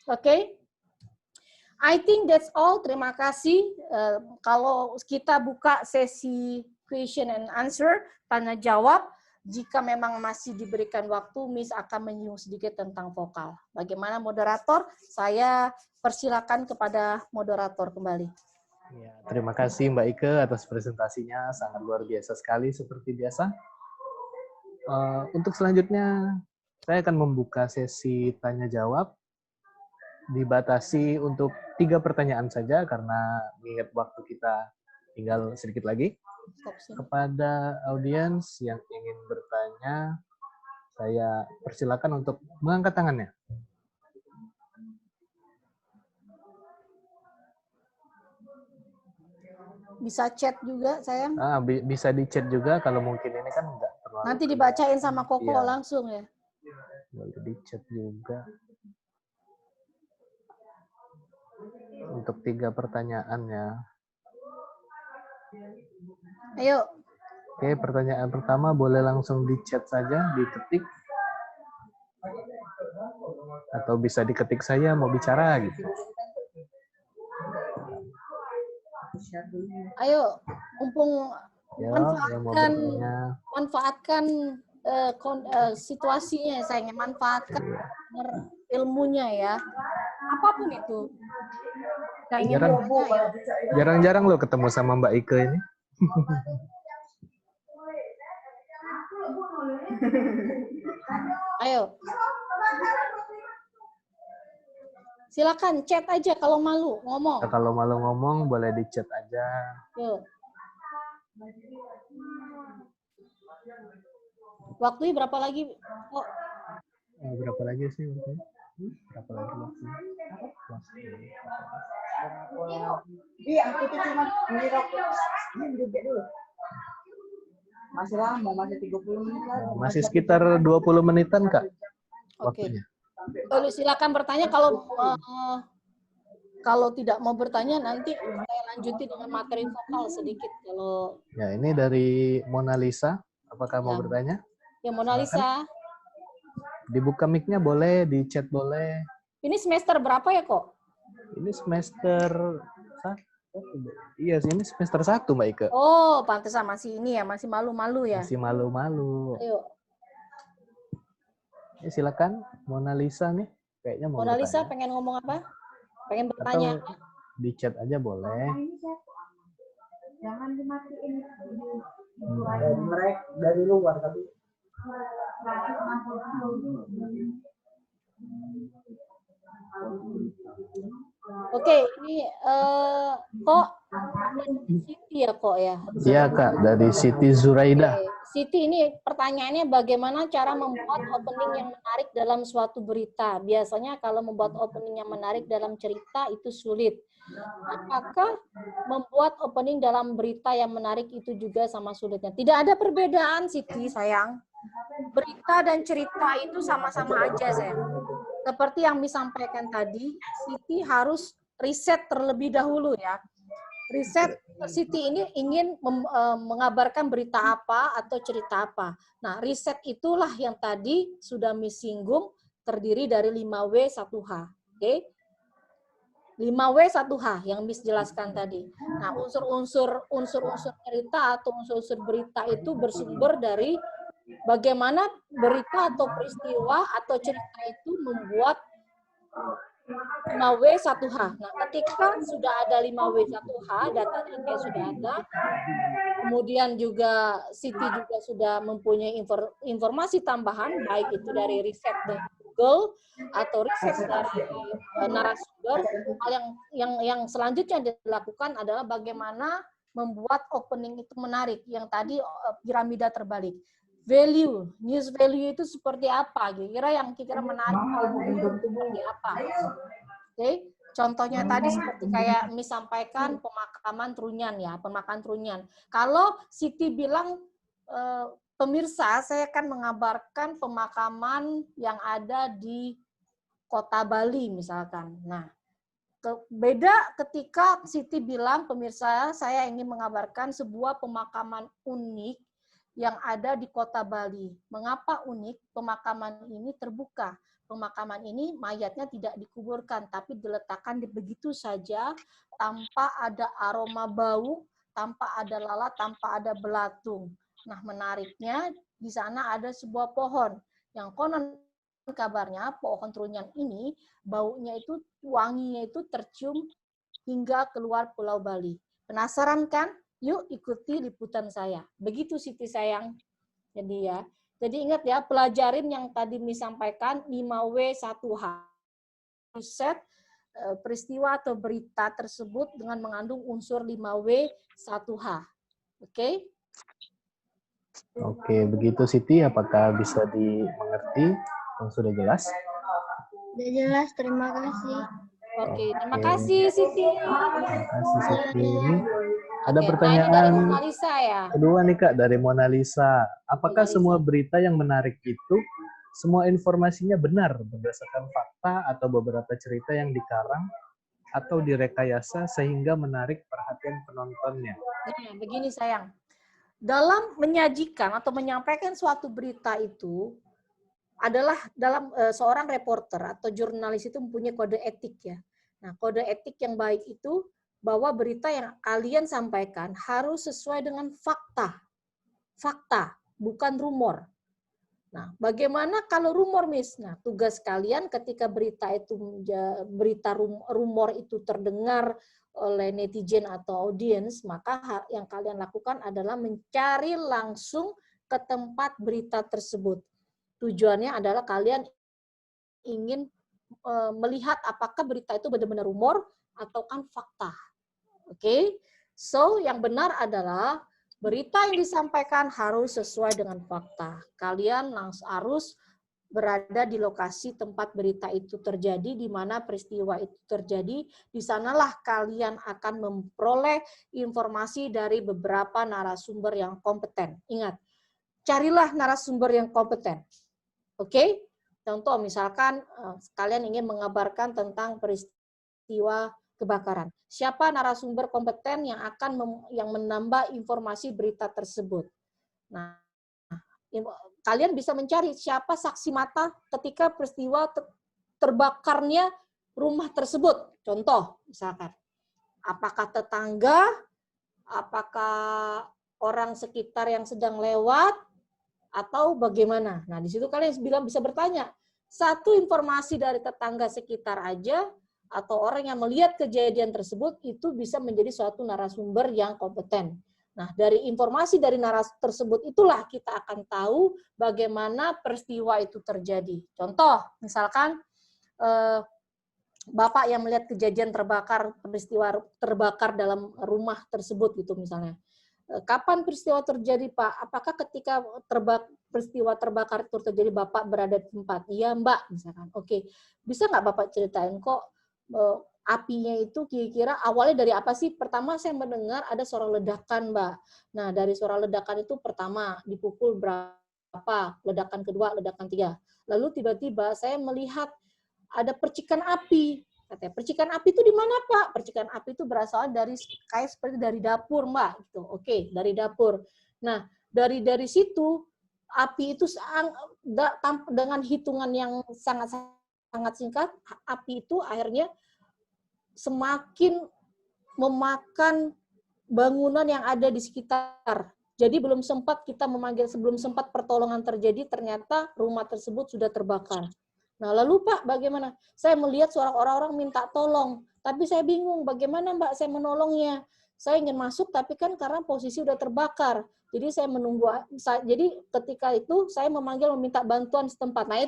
Oke? I think that's all. Terima kasih. Kalau kita buka sesi question and answer, tanya jawab. Jika memang masih diberikan waktu, Miss akan menyinggung sedikit tentang vokal. Bagaimana moderator? Saya persilakan kepada moderator kembali. Ya, terima kasih Mbak Ike atas presentasinya, sangat luar biasa sekali seperti biasa. Untuk selanjutnya, saya akan membuka sesi tanya jawab. Dibatasi untuk 3 pertanyaan saja karena mengingat waktu kita tinggal sedikit lagi. Kepada audiens yang ingin bertanya, saya persilakan untuk mengangkat tangannya. Bisa chat juga, sayang. Bisa di chat juga kalau mungkin ini kan enggak terlalu. Nanti dibacain sama Koko iya, langsung ya. Boleh di chat juga. Untuk 3 pertanyaannya. Ayo. Oke, pertanyaan pertama boleh langsung di chat saja, diketik. Atau bisa diketik saya mau bicara gitu. Ayo, mumpung Ya, yang mau bertanya. manfaatkan situasinya, sayangnya manfaatkan ilmunya ya. Apapun itu. Jarang-jarang lo ketemu sama Mbak Ike ini. Ayo. Silakan chat aja kalau malu ngomong. Ya, kalau malu ngomong boleh di chat aja. Yuk. Waktunya berapa lagi? Oh. Berapa lagi sih waktunya? Berapa lagi waktunya? Iya, aku tuh cuma ini juga dulu. Masih lama, masih 30 menit lagi. Masih sekitar 20 menitan, Kak. Oke. Waktunya. Lalu silakan bertanya, kalau tidak mau bertanya nanti saya lanjutin dengan materi vokal sedikit kalau. Ya, ini dari Mona Lisa. Apakah mau bertanya? Ya, Mona Lisa. Dibuka mic-nya boleh, di chat boleh. Ini semester berapa ya kok? Ini semester 1. Iya, ini semester 1, Mbak Ike. Oh, pantesan masih ini ya, masih malu-malu ya. Masih malu-malu. Ayo. Ya, silakan Mona Lisa nih. Kayaknya mau Mona Lisa bertanya. pengen ngomong apa? Pengen bertanya apa? di chat aja boleh. Jangan dimatiin. Mereka dari luar tapi. Oke, ini kok Siti ya kok ya? Iya Kak, dari Siti Zuraida. Oke. Siti, ini pertanyaannya bagaimana cara membuat opening yang menarik dalam suatu berita? Biasanya kalau membuat opening yang menarik dalam cerita itu sulit. Apakah membuat opening dalam berita yang menarik itu juga sama sulitnya? Tidak ada perbedaan, Siti, sayang. Berita dan cerita itu sama-sama aja, sayang. Seperti yang disampaikan tadi, Siti harus riset terlebih dahulu ya. Riset, Siti ini ingin mengabarkan berita apa atau cerita apa. Nah, riset itulah yang tadi sudah Miss singgung, terdiri dari 5W 1H. Oke? 5W 1H yang Miss jelaskan tadi. Nah, unsur-unsur cerita atau unsur-unsur berita itu bersumber dari bagaimana berita atau peristiwa atau cerita itu membuat 5W 1H. Nah, ketika sudah ada 5W 1H, data sudah ada, kemudian juga Siti juga sudah mempunyai informasi tambahan, baik itu dari riset dari Google atau riset dari narasumber. Hal yang selanjutnya dilakukan adalah bagaimana membuat opening itu menarik, yang tadi piramida terbalik. Value, news value itu seperti apa? Kira-kira yang kira menarik seperti apa? Oke, contohnya tadi seperti kayak Miss sampaikan pemakaman Trunyan ya, pemakaman Trunyan. Kalau Siti bilang pemirsa, saya akan mengabarkan pemakaman yang ada di Kota Bali misalkan. Nah, beda ketika Siti bilang pemirsa, saya ingin mengabarkan sebuah pemakaman unik yang ada di Kota Bali. Mengapa unik? Pemakaman ini terbuka. Pemakaman ini mayatnya tidak dikuburkan, tapi diletakkan begitu saja, tanpa ada aroma bau, tanpa ada lalat, tanpa ada belatung. Nah, menariknya di sana ada sebuah pohon yang konon kabarnya pohon Trunyan ini baunya itu, wanginya itu tercium hingga keluar Pulau Bali. Penasaran kan? Yuk ikuti liputan saya. Begitu Siti sayang. Jadi ya. Jadi ingat ya, pelajarin yang tadi Miss sampaikan 5W 1H. Riset peristiwa atau berita tersebut dengan mengandung unsur 5W 1H. Oke? Oke, begitu Siti, apakah bisa dimengerti? Yang sudah jelas? Udah jelas, terima kasih. Oke, terima kasih Siti. Terima kasih Siti. Ada Oke, pertanyaan nah, ini dari Mona Lisa ya. kedua nih Kak, dari Mona Lisa. Apakah Mona Lisa. semua berita yang menarik itu semua informasinya benar berdasarkan fakta atau beberapa cerita yang dikarang atau direkayasa sehingga menarik perhatian penontonnya? Nah, begini sayang. Dalam menyajikan atau menyampaikan suatu berita itu adalah dalam seorang reporter atau jurnalis itu mempunyai kode etik ya. Nah, kode etik yang baik itu bahwa berita yang kalian sampaikan harus sesuai dengan fakta. Fakta, bukan rumor. Nah, bagaimana kalau rumor, Miss? Nah, tugas kalian ketika berita rumor itu terdengar oleh netizen atau audiens, maka yang kalian lakukan adalah mencari langsung ke tempat berita tersebut. Tujuannya adalah kalian ingin melihat apakah berita itu benar-benar rumor atau kan fakta. Oke, so yang benar adalah berita yang disampaikan harus sesuai dengan fakta. Kalian harus berada di lokasi tempat berita itu terjadi, di mana peristiwa itu terjadi. Di sanalah kalian akan memperoleh informasi dari beberapa narasumber yang kompeten. Ingat, carilah narasumber yang kompeten. Oke? Contoh misalkan kalian ingin mengabarkan tentang peristiwa kebakaran. Siapa narasumber kompeten yang akan yang menambah informasi berita tersebut? Nah, kalian bisa mencari siapa saksi mata ketika peristiwa terbakarnya rumah tersebut. Contoh, misalkan, apakah tetangga, apakah orang sekitar yang sedang lewat, atau bagaimana? Nah, di situ kalian bisa bertanya. Satu informasi dari tetangga sekitar aja atau orang yang melihat kejadian tersebut itu bisa menjadi suatu narasumber yang kompeten. Nah, dari informasi dari narasi tersebut itulah kita akan tahu bagaimana peristiwa itu terjadi. Contoh, misalkan Bapak yang melihat kejadian peristiwa terbakar dalam rumah tersebut gitu misalnya. Kapan peristiwa terjadi, Pak? Apakah ketika peristiwa terbakar itu terjadi Bapak berada di tempat? Iya, Mbak, misalkan. Oke, bisa nggak Bapak ceritain kok apinya itu kira-kira awalnya dari apa sih? Pertama saya mendengar ada suara ledakan, Mbak. Nah, dari suara ledakan itu pertama dipukul berapa? Ledakan kedua, ledakan tiga. Lalu tiba-tiba saya melihat ada percikan api. Katanya, percikan api itu di mana, Pak? Percikan api itu berasal dari kayak seperti dari dapur, Mbak. Gitu. Oke, dari dapur. Nah, dari situ api itu dengan hitungan yang sangat singkat, api itu akhirnya semakin memakan bangunan yang ada di sekitar. Jadi belum sempat kita memanggil, sebelum sempat pertolongan terjadi, ternyata rumah tersebut sudah terbakar. Nah, lalu Pak, bagaimana? Saya melihat suara orang-orang minta tolong, tapi saya bingung bagaimana Mbak saya menolongnya. Saya ingin masuk, tapi kan karena posisi udah terbakar. Jadi saya menunggu. Jadi ketika itu saya meminta bantuan setempat. Nah,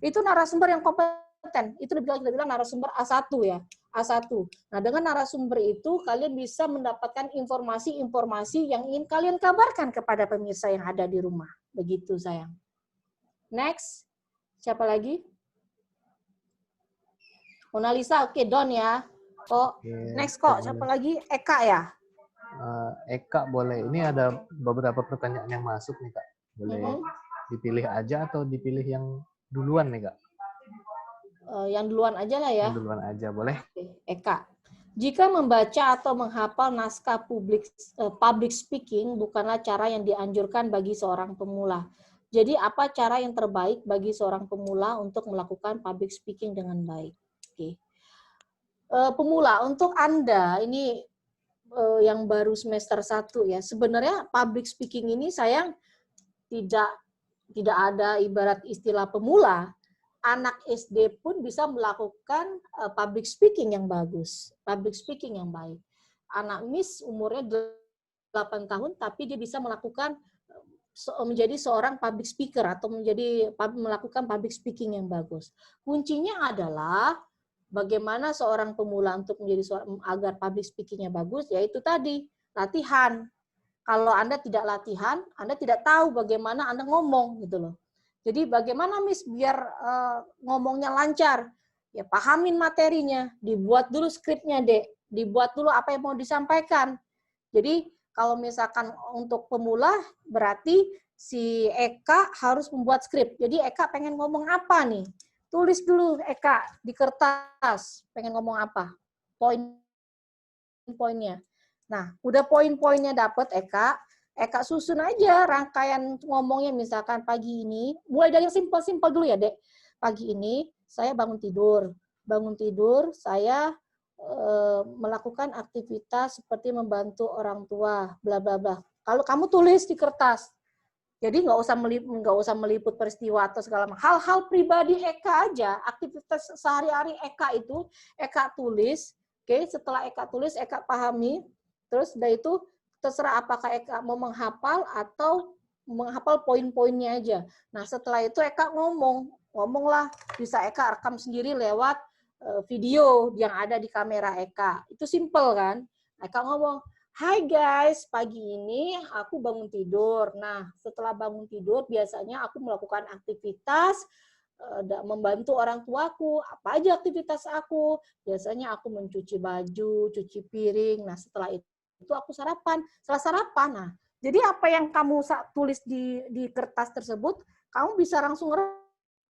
itu narasumber yang kompeten. Itu kita bilang narasumber A1 ya. A1. Nah, dengan narasumber itu kalian bisa mendapatkan informasi-informasi yang ingin kalian kabarkan kepada pemirsa yang ada di rumah. Begitu, sayang. Next. Siapa lagi? Mona Lisa, oke, Don ya. Kok, next kok, siapa lagi? Eka ya? Eka boleh. Ini ada beberapa pertanyaan yang masuk nih, Kak. Boleh dipilih aja atau dipilih yang duluan nih, Kak? Yang duluan aja lah ya. Yang duluan aja, boleh. Eka. Jika membaca atau menghafal naskah public speaking bukanlah cara yang dianjurkan bagi seorang pemula. Jadi apa cara yang terbaik bagi seorang pemula untuk melakukan public speaking dengan baik? Oke. Pemula, untuk Anda ini yang baru semester 1 ya, sebenarnya public speaking ini sayang tidak ada ibarat istilah pemula. Anak SD pun bisa melakukan public speaking yang bagus, public speaking yang baik. Anak Miss umurnya 8 tahun tapi dia bisa melakukan menjadi seorang public speaker atau melakukan public speaking yang bagus. Kuncinya adalah bagaimana seorang pemula untuk menjadi agar public speaking-nya bagus, yaitu tadi, latihan. Kalau Anda tidak latihan, Anda tidak tahu bagaimana Anda ngomong, gitu loh. Jadi bagaimana Miss biar ngomongnya lancar? Ya pahamin materinya, dibuat dulu skripnya, Dek. Dibuat dulu apa yang mau disampaikan. Jadi kalau misalkan untuk pemula, berarti si Eka harus membuat skrip. Jadi Eka pengen ngomong apa nih? Tulis dulu Eka di kertas, pengen ngomong apa? Poin-poinnya. Nah, udah poin-poinnya dapet Eka susun aja rangkaian ngomongnya, misalkan pagi ini, mulai dari yang simpel-simpel dulu ya, Dek. Pagi ini saya bangun tidur saya melakukan aktivitas seperti membantu orang tua, bla bla bla. Kalau kamu tulis di kertas. Jadi nggak usah meliput peristiwa atau segala macam. Hal-hal pribadi Eka aja, aktivitas sehari-hari Eka itu Eka tulis. Oke, setelah Eka tulis, Eka pahami. Terus dari itu terserah apakah Eka mau menghafal atau menghafal poin-poinnya aja. Nah, setelah itu Eka ngomonglah. Bisa Eka rekam sendiri lewat video yang ada di kamera Eka. Itu simple kan? Eka ngomong, "Hai guys, pagi ini aku bangun tidur. Nah, setelah bangun tidur biasanya aku melakukan aktivitas membantu orang tuaku. Apa aja aktivitas aku? Biasanya aku mencuci baju, cuci piring. Nah, setelah itu aku sarapan. Setelah sarapan, nah, jadi apa yang kamu tulis di kertas tersebut, kamu bisa langsung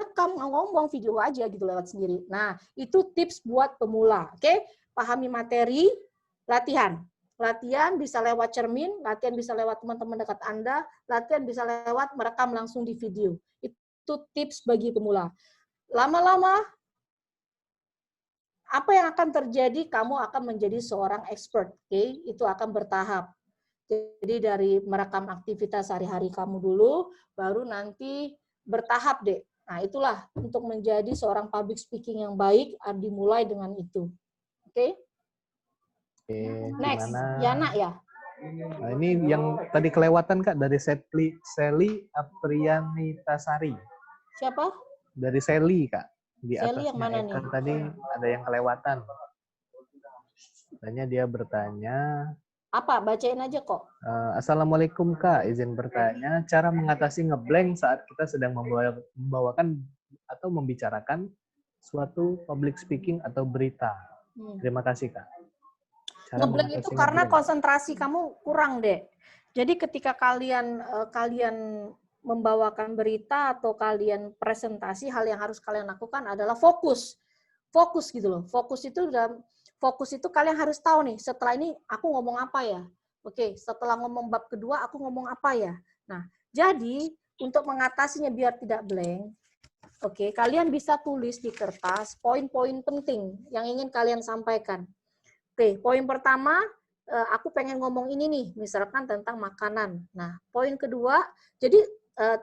rekam, ngomong video aja gitu lewat sendiri. Nah, itu tips buat pemula. Oke? Pahami materi, latihan. Latihan bisa lewat cermin, latihan bisa lewat teman-teman dekat Anda, latihan bisa lewat merekam langsung di video. Itu tips bagi pemula. Lama-lama, apa yang akan terjadi? Kamu akan menjadi seorang expert. Okay? Itu akan bertahap. Jadi dari merekam aktivitas sehari-hari kamu dulu, baru nanti bertahap, Dek. Nah, itulah untuk menjadi seorang public speaking yang baik dimulai dengan itu. Oke? Oke, Next, gimana? Yana ya. Nah, ini yang tadi kelewatan Kak dari Sally Aprianitasari. Siapa? Dari Sally Kak. Di Sally yang atasnya mana nih? kan tadi ada yang kelewatan. Katanya dia bertanya, Apa? Bacain aja kok. Assalamualaikum Kak, izin bertanya, cara mengatasi ngeblank saat kita sedang membawakan atau membicarakan suatu public speaking atau berita. Terima kasih Kak. Cara Ngeblank itu mengatasi karena ngeblank. konsentrasi kamu kurang deh. Jadi ketika kalian membawakan berita atau kalian presentasi, hal yang harus kalian lakukan adalah fokus. Fokus gitu loh. Fokus itu kalian harus tahu nih, setelah ini aku ngomong apa ya? Oke, setelah ngomong bab kedua aku ngomong apa ya? Nah, jadi untuk mengatasinya biar tidak blank, oke, kalian bisa tulis di kertas poin-poin penting yang ingin kalian sampaikan. Oke, poin pertama, aku pengen ngomong ini nih, misalkan tentang makanan. Nah, poin kedua, jadi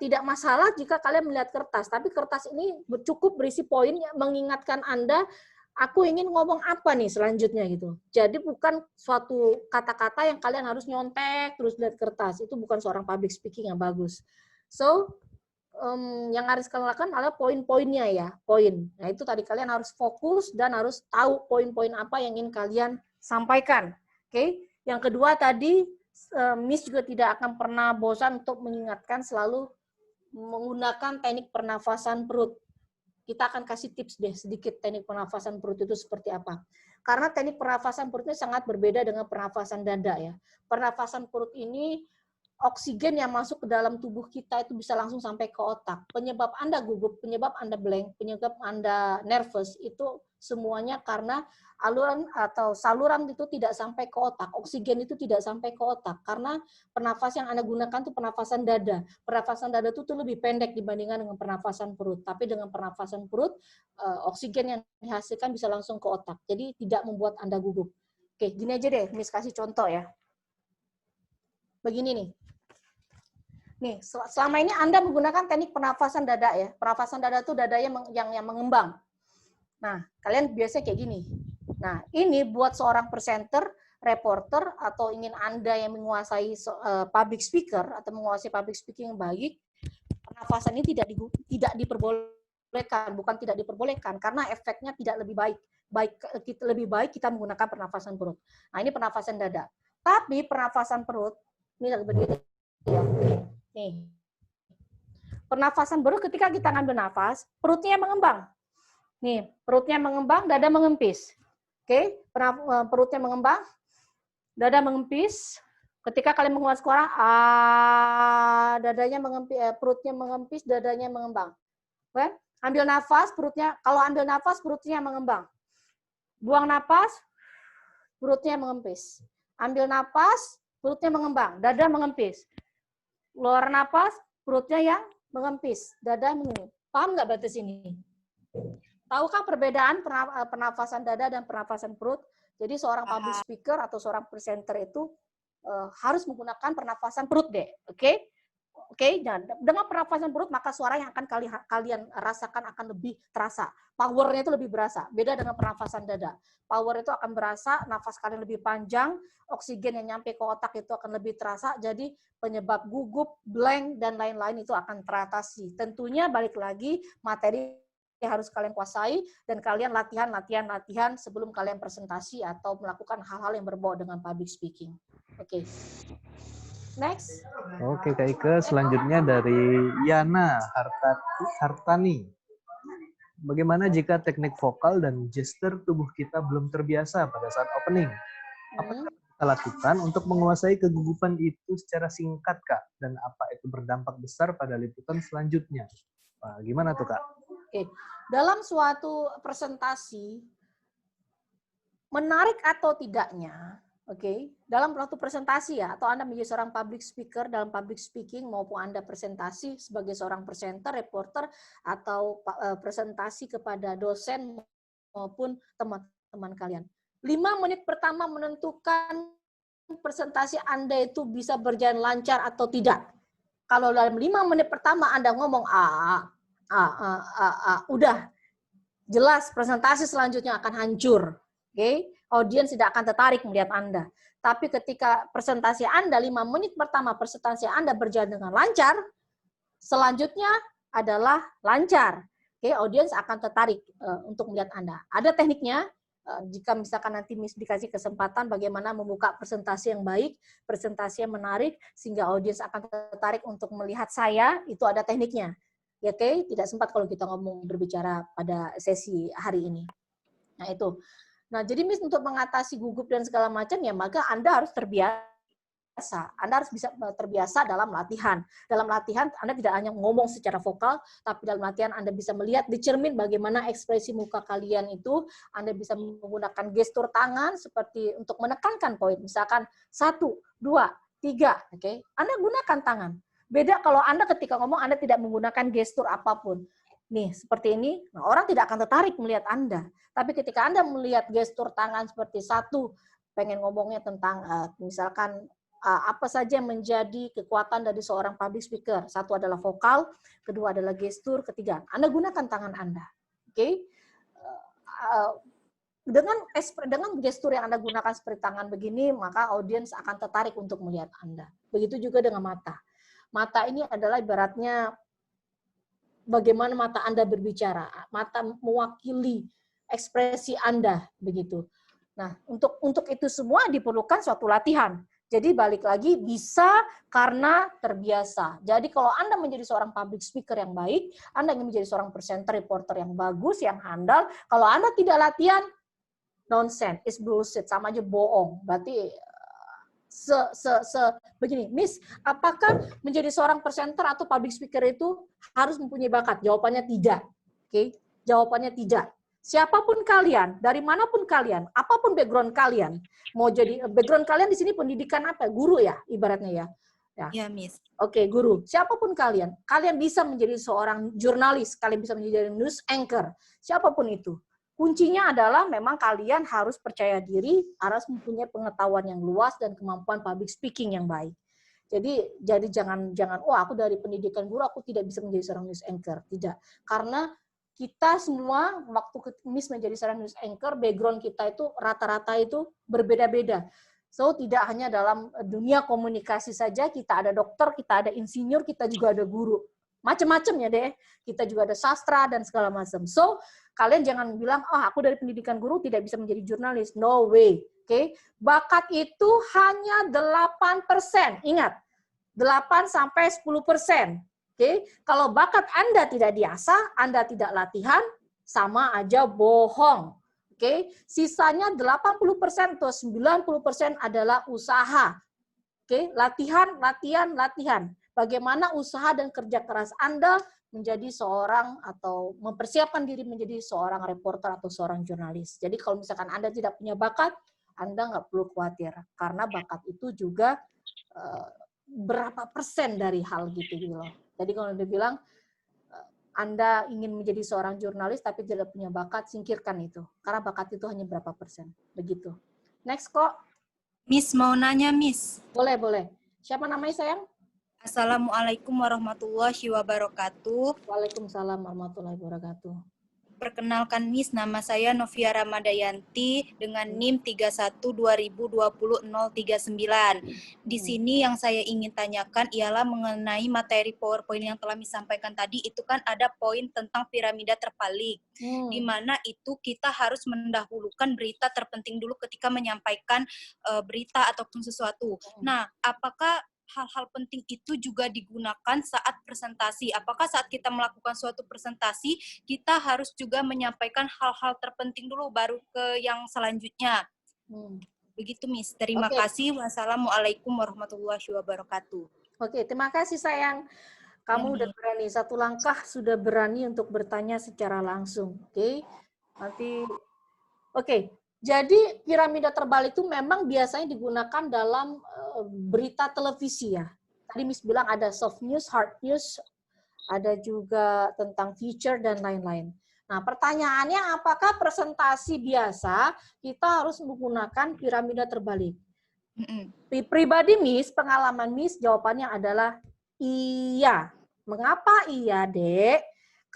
tidak masalah jika kalian melihat kertas, tapi kertas ini cukup berisi poin yang mengingatkan Anda, aku ingin ngomong apa nih selanjutnya gitu. Jadi bukan suatu kata-kata yang kalian harus nyontek terus lihat kertas, itu bukan seorang public speaking yang bagus. So, yang harus kalian lakukan adalah poin-poinnya ya, poin. Nah, itu tadi kalian harus fokus dan harus tahu poin-poin apa yang ingin kalian sampaikan. Oke. Yang kedua tadi, Miss juga tidak akan pernah bosan untuk mengingatkan selalu menggunakan teknik pernafasan perut. Kita akan kasih tips deh sedikit teknik pernafasan perut itu seperti apa. Karena teknik pernafasan perut ini sangat berbeda dengan pernafasan dada ya. Pernafasan perut ini oksigen yang masuk ke dalam tubuh kita itu bisa langsung sampai ke otak. Penyebab Anda gugup, penyebab Anda blank, penyebab Anda nervous itu semuanya karena aluran atau saluran itu tidak sampai ke otak. Oksigen itu tidak sampai ke otak karena pernafasan yang Anda gunakan itu pernafasan dada. Pernafasan dada itu lebih pendek dibandingkan dengan pernafasan perut. Tapi dengan pernafasan perut, oksigen yang dihasilkan bisa langsung ke otak. Jadi tidak membuat Anda gugup. Oke, gini aja deh, Miss kasih contoh ya. Begini nih. Nih, selama ini Anda menggunakan teknik pernafasan dada ya. Pernafasan dada itu dadanya yang mengembang. Nah, kalian biasanya kayak gini. Nah, ini buat seorang presenter, reporter, atau ingin Anda yang menguasai public speaker atau menguasai public speaking yang baik, pernafasan ini tidak diperbolehkan, bukan tidak diperbolehkan, karena efeknya tidak lebih baik. Lebih baik kita menggunakan pernafasan perut. Nah, ini pernafasan dada. Tapi pernafasan perut, ini lagi berdiri. Ya. Nih. Pernafasan perut ketika kita ngambil nafas, perutnya mengembang. Nih, perutnya mengembang, dada mengempis. Oke, perutnya mengembang, dada mengempis. Ketika kalian mengeluarkan suara, dadanya mengempis, perutnya mengempis, dadanya mengembang. Oke? Ambil nafas, perutnya, kalau ambil nafas, perutnya mengembang. Buang nafas, perutnya mengempis. Ambil nafas, perutnya mengembang, dada mengempis. Keluar nafas, perutnya yang mengempis, dada mengempis. Paham nggak batas ini? Tahukah perbedaan pernafasan dada dan pernafasan perut? Jadi seorang public speaker atau seorang presenter itu harus menggunakan pernafasan perut deh, oke? Oke, dan dengan pernafasan perut maka suara yang akan kalian rasakan akan lebih terasa. Powernya itu lebih berasa. Beda dengan pernafasan dada. Power itu akan berasa, nafas kalian lebih panjang, oksigen yang nyampe ke otak itu akan lebih terasa. Jadi penyebab gugup, blank, dan lain-lain itu akan teratasi. Tentunya balik lagi materi yang harus kalian kuasai dan kalian latihan sebelum kalian presentasi atau melakukan hal-hal yang berbau dengan public speaking. Oke. Next. Oke Kak Ike, selanjutnya dari Yana Hartani. Bagaimana jika teknik vokal dan gestur tubuh kita belum terbiasa pada saat opening? Apa yang kita lakukan untuk menguasai kegugupan itu secara singkat Kak? Dan apa itu berdampak besar pada liputan selanjutnya? Nah, gimana tuh Kak? Oke. Dalam suatu presentasi, menarik atau tidaknya, oke, dalam suatu presentasi ya, atau Anda menjadi seorang public speaker dalam public speaking maupun Anda presentasi sebagai seorang presenter, reporter, atau presentasi kepada dosen maupun teman-teman kalian. 5 menit pertama menentukan presentasi Anda itu bisa berjalan lancar atau tidak. Kalau dalam 5 menit pertama Anda ngomong udah jelas presentasi selanjutnya akan hancur. Oke, audiens tidak akan tertarik melihat Anda. Tapi ketika presentasi Anda 5 menit pertama presentasi Anda berjalan dengan lancar, selanjutnya adalah lancar. Oke, audiens akan tertarik untuk melihat Anda. Ada tekniknya. Jika misalkan nanti Miss dikasih kesempatan bagaimana membuka presentasi yang baik, presentasi yang menarik, sehingga audiens akan tertarik untuk melihat saya, itu ada tekniknya. Ya, oke, tidak sempat kalau kita ngomong berbicara pada sesi hari ini. Nah, itu. Nah, jadi Miss untuk mengatasi gugup dan segala macam, ya maka Anda harus terbiasa. Anda harus bisa terbiasa dalam latihan. Dalam latihan, Anda tidak hanya ngomong secara vokal, tapi dalam latihan Anda bisa melihat di cermin bagaimana ekspresi muka kalian itu. Anda bisa menggunakan gestur tangan seperti untuk menekankan poin. Misalkan 1, 2, 3. Oke, Anda gunakan tangan. Beda kalau Anda ketika ngomong, Anda tidak menggunakan gestur apapun. Nih, seperti ini, nah, orang tidak akan tertarik melihat Anda. Tapi ketika Anda melihat gestur tangan seperti 1, pengen ngomongnya tentang misalkan apa saja yang menjadi kekuatan dari seorang public speaker. 1 adalah vokal, kedua adalah gestur, ketiga Anda gunakan tangan Anda. Oke? Dengan gestur yang Anda gunakan seperti tangan begini, maka audiens akan tertarik untuk melihat Anda. Begitu juga dengan mata. Mata ini adalah ibaratnya bagaimana mata Anda berbicara. Mata mewakili ekspresi Anda, begitu. Nah, untuk itu semua diperlukan suatu latihan. Jadi balik lagi bisa karena terbiasa. Jadi kalau Anda menjadi seorang public speaker yang baik, Anda ingin menjadi seorang presenter, reporter yang bagus, yang handal, kalau Anda tidak latihan, nonsense, it's bullshit, sama aja bohong. Berarti begini, Miss, apakah menjadi seorang presenter atau public speaker itu harus mempunyai bakat? Jawabannya tidak. Oke, jawabannya tidak. Siapapun kalian, dari manapun kalian, apapun background kalian, mau jadi background kalian di sini pendidikan apa? Guru ya, ibaratnya ya. Ya, Miss. Oke, guru. Siapapun kalian, kalian bisa menjadi seorang jurnalis, kalian bisa menjadi news anchor, siapapun itu. Kuncinya adalah memang kalian harus percaya diri, harus mempunyai pengetahuan yang luas dan kemampuan public speaking yang baik. Jadi jangan aku dari pendidikan guru aku tidak bisa menjadi seorang news anchor. Tidak. Karena kita semua waktu Miss menjadi seorang news anchor, background kita itu rata-rata itu berbeda-beda. So tidak hanya dalam dunia komunikasi saja, kita ada dokter, kita ada insinyur, kita juga ada guru. Macam-macam ya deh. Kita juga ada sastra dan segala macam. So kalian jangan bilang, aku dari pendidikan guru tidak bisa menjadi jurnalis. No way. Oke, bakat itu hanya 8%. Ingat, 8-10%. Oke, kalau bakat Anda tidak diasah, Anda tidak latihan, sama aja bohong. Oke, sisanya 80% atau 90% adalah usaha. Oke, latihan. Bagaimana usaha dan kerja keras Anda menjadi seorang atau mempersiapkan diri menjadi seorang reporter atau seorang jurnalis. Jadi kalau misalkan Anda tidak punya bakat, Anda nggak perlu khawatir. Karena bakat itu juga berapa persen dari hal gitu loh. Jadi kalau dia bilang, Anda ingin menjadi seorang jurnalis tapi tidak punya bakat, singkirkan itu. Karena bakat itu hanya berapa persen. Begitu. Next kok. Miss, mau nanya, Miss. Boleh. Siapa namanya sayang? Assalamualaikum warahmatullahi wabarakatuh. Waalaikumsalam warahmatullahi wabarakatuh. Perkenalkan, Miss, nama saya Novia Ramadayanti dengan NIM 31.2020.039. Di sini yang saya ingin tanyakan ialah mengenai materi PowerPoint yang telah Miss sampaikan tadi, itu kan ada poin tentang piramida terbalik, di mana itu kita harus mendahulukan berita terpenting dulu ketika menyampaikan berita ataupun sesuatu. Nah, apakah hal-hal penting itu juga digunakan saat presentasi? Apakah saat kita melakukan suatu presentasi, kita harus juga menyampaikan hal-hal terpenting dulu, baru ke yang selanjutnya? Begitu, Miss. Terima kasih. Wassalamualaikum warahmatullahi wabarakatuh. Oke, terima kasih sayang. Kamu udah berani, satu langkah sudah berani untuk bertanya secara langsung. Oke, nanti. Oke. Jadi piramida terbalik itu memang biasanya digunakan dalam berita televisi ya. Tadi Miss bilang ada soft news, hard news, ada juga tentang feature dan lain-lain. Nah, pertanyaannya apakah presentasi biasa kita harus menggunakan piramida terbalik? Pribadi Miss, pengalaman Miss, jawabannya adalah iya. Mengapa iya, Dek?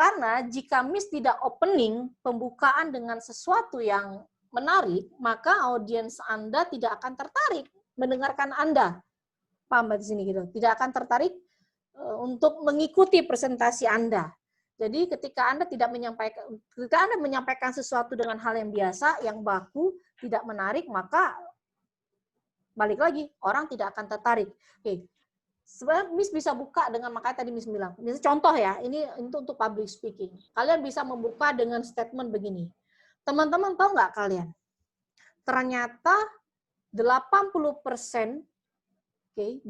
Karena jika Miss tidak opening pembukaan dengan sesuatu yang menarik, maka audiens Anda tidak akan tertarik mendengarkan Anda. Paham di sini gitu? Tidak akan tertarik untuk mengikuti presentasi Anda. Jadi ketika Anda menyampaikan sesuatu dengan hal yang biasa, yang baku, tidak menarik, maka balik lagi orang tidak akan tertarik. Oke. Sebenarnya Miss bisa buka dengan, makanya tadi Miss bilang, misalnya contoh ya, ini untuk public speaking. Kalian bisa membuka dengan statement begini. Teman-teman tahu nggak kalian? Ternyata 80%, 80%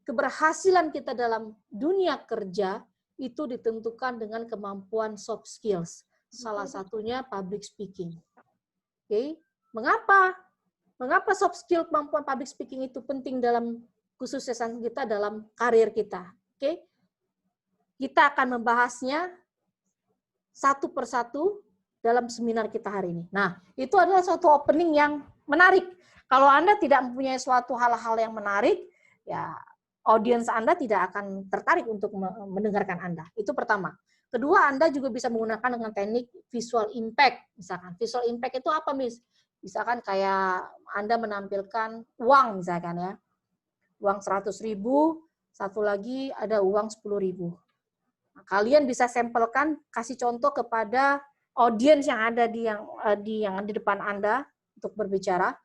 keberhasilan kita dalam dunia kerja itu ditentukan dengan kemampuan soft skills. Salah satunya public speaking. Mengapa? Mengapa soft skill kemampuan public speaking itu penting dalam khususnya kita dalam karir kita. Kita akan membahasnya satu persatu dalam seminar kita hari ini. Nah, itu adalah suatu opening yang menarik. Kalau Anda tidak mempunyai suatu hal-hal yang menarik, ya audiens Anda tidak akan tertarik untuk mendengarkan Anda. Itu pertama. Kedua, Anda juga bisa menggunakan dengan teknik visual impact. Misalkan, visual impact itu apa, Miss? Misalkan kayak Anda menampilkan uang, misalkan ya. Uang 100.000, satu lagi ada uang 10.000. Nah, kalian bisa sampelkan, kasih contoh kepada audiens yang ada di depan Anda untuk berbicara.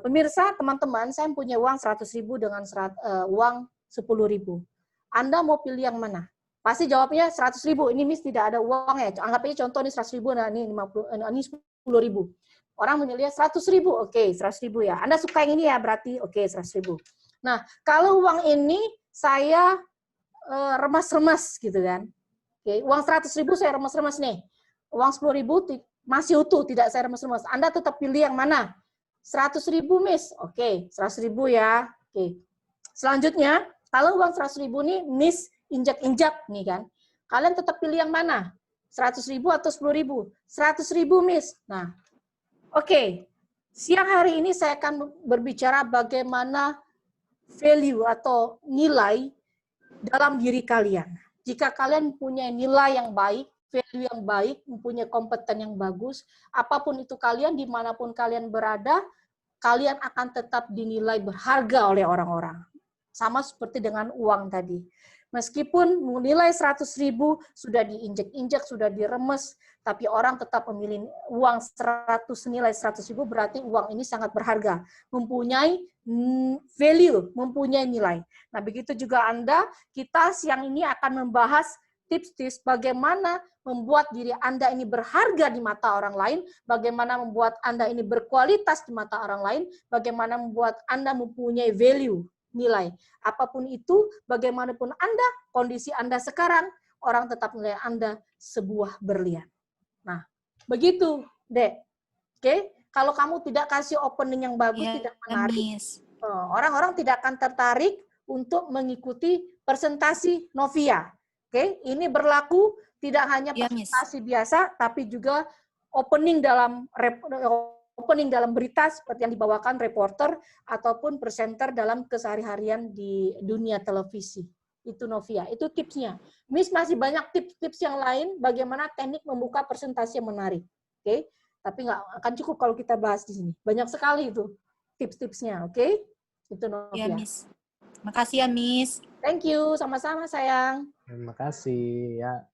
Pemirsa, teman-teman, saya punya uang 100.000 dengan uang 10.000. Anda mau pilih yang mana? Pasti jawabnya 100.000. Ini Miss tidak ada uang ya. Anggap aja contoh ini 100.000, nah ini 10.000. Orang menilai 100.000, oke, 100.000 ya. Anda suka yang ini ya, berarti oke, 100.000. Nah, kalau uang ini saya remas-remas gitu kan. Oke, uang 100.000 saya remas-remas nih. Uang 10.000 masih utuh, tidak saya remas-remas. Anda tetap pilih yang mana? 100.000, Miss. Oke, 100.000 ya. Oke. Selanjutnya, kalau uang 100.000 nih Miss injak-injak nih kan. Kalian tetap pilih yang mana? 100.000 atau 10.000? 100.000, Miss. Nah, oke. Siang hari ini saya akan berbicara bagaimana value atau nilai dalam diri kalian. Jika kalian punya nilai yang baik, value yang baik, mempunyai kompeten yang bagus, apapun itu kalian, dimanapun kalian berada, kalian akan tetap dinilai berharga oleh orang-orang. Sama seperti dengan uang tadi. Meskipun nilai 100.000 sudah diinjek-injek, sudah diremes, tapi orang tetap memilih uang nilai 100.000, berarti uang ini sangat berharga, mempunyai value, mempunyai nilai. Nah, begitu juga kita siang ini akan membahas tips-tips bagaimana membuat diri Anda ini berharga di mata orang lain, bagaimana membuat Anda ini berkualitas di mata orang lain, bagaimana membuat Anda mempunyai value, nilai. Apapun itu, bagaimanapun Anda, kondisi Anda sekarang, orang tetap menilai Anda sebuah berlian. Nah, begitu, Dek. Oke? Kalau kamu tidak kasih opening yang bagus, tidak menarik, orang-orang tidak akan tertarik untuk mengikuti presentasi Novia. Oke? Ini berlaku tidak hanya presentasi biasa, tapi juga opening dalam berita seperti yang dibawakan reporter ataupun presenter dalam kesehari-harian di dunia televisi. Itu Novia, itu tipsnya. Miss masih banyak tips-tips yang lain bagaimana teknik membuka presentasi yang menarik. Oke? Tapi nggak akan cukup kalau kita bahas di sini. Banyak sekali itu tips-tipsnya, oke? Itu Novia. Ya, Miss. Makasih ya, Miss. Thank you, sama-sama sayang. Terima kasih ya.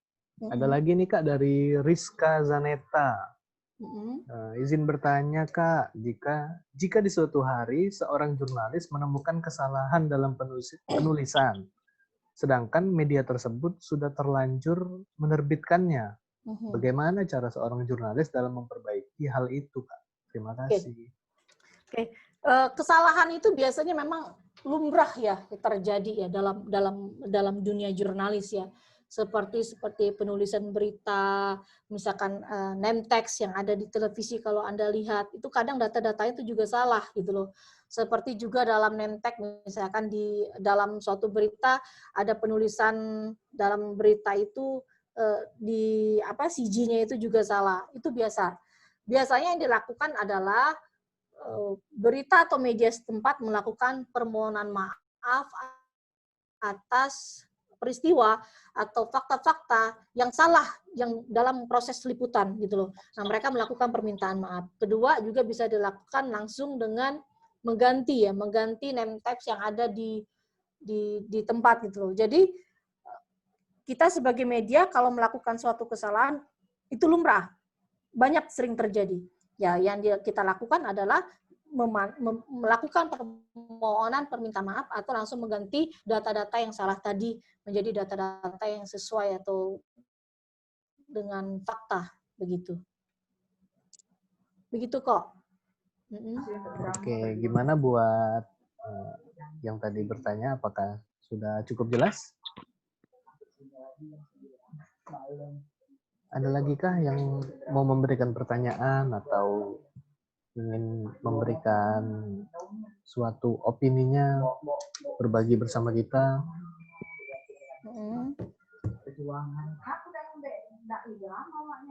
Ada lagi nih Kak dari Rizka Zaneta. Izin bertanya Kak, jika di suatu hari seorang jurnalis menemukan kesalahan dalam penulisan, sedangkan media tersebut sudah terlanjur menerbitkannya, bagaimana cara seorang jurnalis dalam memperbaiki hal itu Kak? Terima kasih. Oke. Kesalahan itu biasanya memang lumrah ya terjadi ya dalam dunia jurnalis ya. Seperti penulisan berita, misalkan name text yang ada di televisi kalau Anda lihat, itu kadang data-datanya itu juga salah gitu loh. Seperti juga dalam name text, misalkan di dalam suatu berita ada penulisan dalam berita itu di CG-nya itu juga salah. Itu biasa. Biasanya yang dilakukan adalah berita atau media setempat melakukan permohonan maaf atas peristiwa atau fakta-fakta yang salah yang dalam proses liputan gitu loh. Nah, mereka melakukan permintaan maaf. Kedua, juga bisa dilakukan langsung dengan mengganti name tags yang ada di tempat gitu loh. Jadi kita sebagai media kalau melakukan suatu kesalahan itu lumrah, banyak sering terjadi. Ya, yang kita lakukan adalah melakukan permohonan permintaan maaf atau langsung mengganti data-data yang salah tadi menjadi data-data yang sesuai atau dengan fakta, begitu. Begitu kok. Oke, gimana buat yang tadi bertanya, apakah sudah cukup jelas? Ada lagi kah yang mau memberikan pertanyaan atau ingin memberikan suatu opininya, berbagi bersama kita?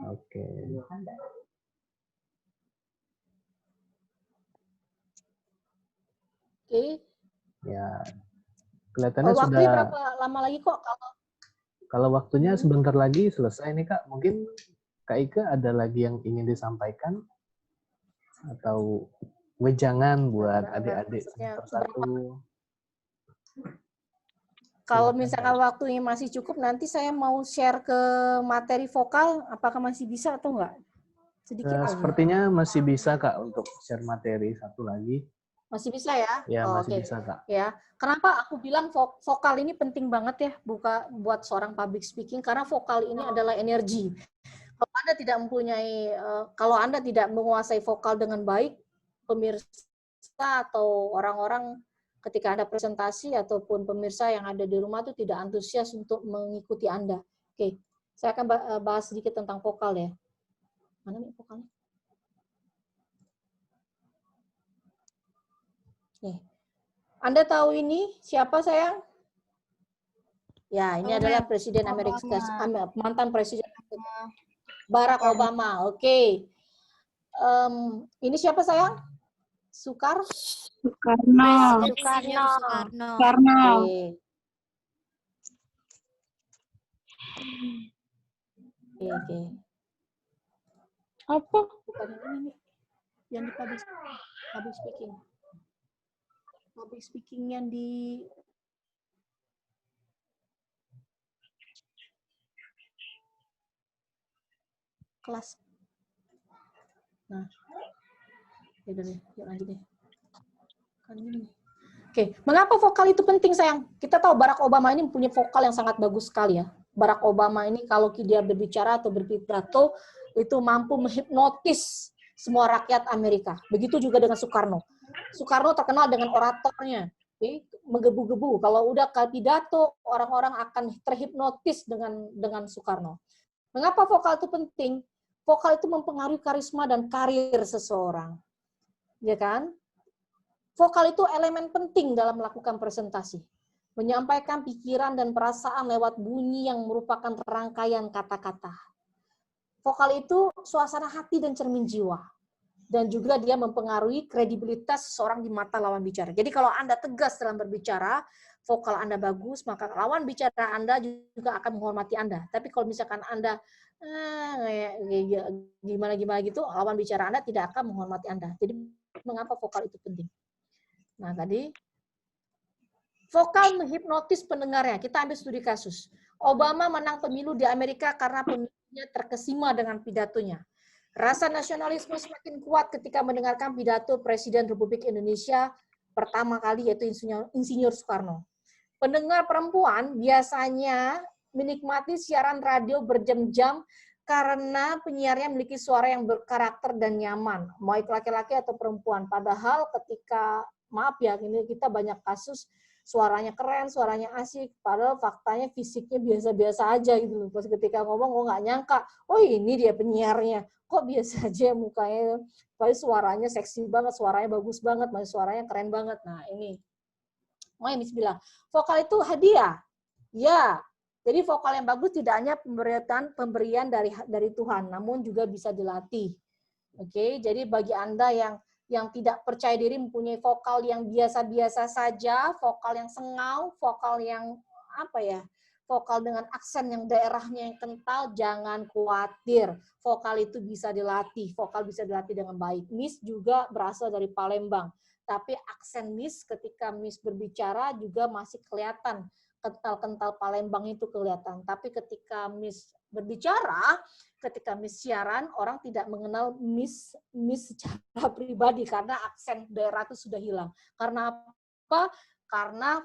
Oke. Oke. Ya, kelihatannya waktunya sudah. Berapa lama lagi kok? Kalau waktunya sebentar lagi selesai nih Kak. Mungkin Kak Ika ada lagi yang ingin disampaikan atau wejangan buat adik-adik semester 1. Kalau misalkan waktunya masih cukup, nanti saya mau share ke materi vokal, apakah masih bisa atau enggak? Sedikit aja. Sepertinya masih bisa Kak untuk share materi satu lagi. Masih bisa ya? Ya, masih bisa Kak. Ya. Kenapa aku bilang vokal ini penting banget ya buat seorang public speaking, karena vokal ini adalah energi. Kalau Anda tidak mempunyai, kalau Anda tidak menguasai vokal dengan baik, pemirsa atau orang-orang ketika Anda presentasi ataupun pemirsa yang ada di rumah itu tidak antusias untuk mengikuti Anda. Oke, saya akan bahas sedikit tentang vokal ya. Mana nih vokalnya? Nih. Anda tahu ini siapa sayang? Ya, ini adalah Presiden Amerika Serikat, mantan Presiden Barack Obama. Oke. Ini siapa sayang? Soekarno. Oke. Apa? Bukan ini yang di public speaking. Public speaking yang di kelas. Nah, yaudah deh, yuk lanjut deh. Kan ini. Oke, mengapa vokal itu penting sayang? Kita tahu Barack Obama ini punya vokal yang sangat bagus sekali ya. Barack Obama ini kalau dia berbicara atau berpidato itu mampu menghipnotis semua rakyat Amerika. Begitu juga dengan Soekarno. Soekarno terkenal dengan oratornya, menggebu-gebu. Kalau udah pidato, orang-orang akan terhipnotis dengan Soekarno. Mengapa vokal itu penting? Vokal itu mempengaruhi karisma dan karir seseorang. Ya kan? Vokal itu elemen penting dalam melakukan presentasi. Menyampaikan pikiran dan perasaan lewat bunyi yang merupakan rangkaian kata-kata. Vokal itu suasana hati dan cermin jiwa. Dan juga dia mempengaruhi kredibilitas seseorang di mata lawan bicara. Jadi kalau Anda tegas dalam berbicara, vokal Anda bagus, maka lawan bicara Anda juga akan menghormati Anda. Tapi kalau misalkan Anda gimana-gimana gitu, lawan bicara Anda tidak akan menghormati Anda. Jadi mengapa vokal itu penting? Nah tadi, vokal menghipnotis pendengarnya. Kita ambil studi kasus. Obama menang pemilu di Amerika karena pemilihnya terkesima dengan pidatonya. Rasa nasionalisme semakin kuat ketika mendengarkan pidato Presiden Republik Indonesia pertama kali, yaitu Insinyur Soekarno. Pendengar perempuan biasanya menikmati siaran radio berjam-jam karena penyiarnya memiliki suara yang berkarakter dan nyaman, mau laki-laki atau perempuan. Padahal ketika, maaf ya, ini kita banyak kasus suaranya keren, suaranya asik, padahal faktanya fisiknya biasa-biasa aja gitu. Pas ketika ngomong, gue nggak nyangka, oh ini dia penyiarnya, kok biasa aja mukanya, tapi suaranya seksi banget, suaranya bagus banget, suaranya keren banget. Nah ini, makanya Miss bilang, vokal itu hadiah, ya. Jadi vokal yang bagus tidak hanya pemberian dari Tuhan, namun juga bisa dilatih. Oke, jadi bagi Anda yang tidak percaya diri mempunyai vokal yang biasa-biasa saja, vokal yang sengau, vokal yang apa ya, vokal dengan aksen yang daerahnya yang kental, jangan khawatir. Vokal itu bisa dilatih, vokal bisa dilatih dengan baik. Miss juga berasal dari Palembang, tapi aksen Miss ketika Miss berbicara juga masih kelihatan, kental-kental Palembang itu kelihatan. Tapi ketika Miss berbicara, ketika Miss siaran, orang tidak mengenal Miss secara pribadi karena aksen daerah itu sudah hilang. Karena apa? Karena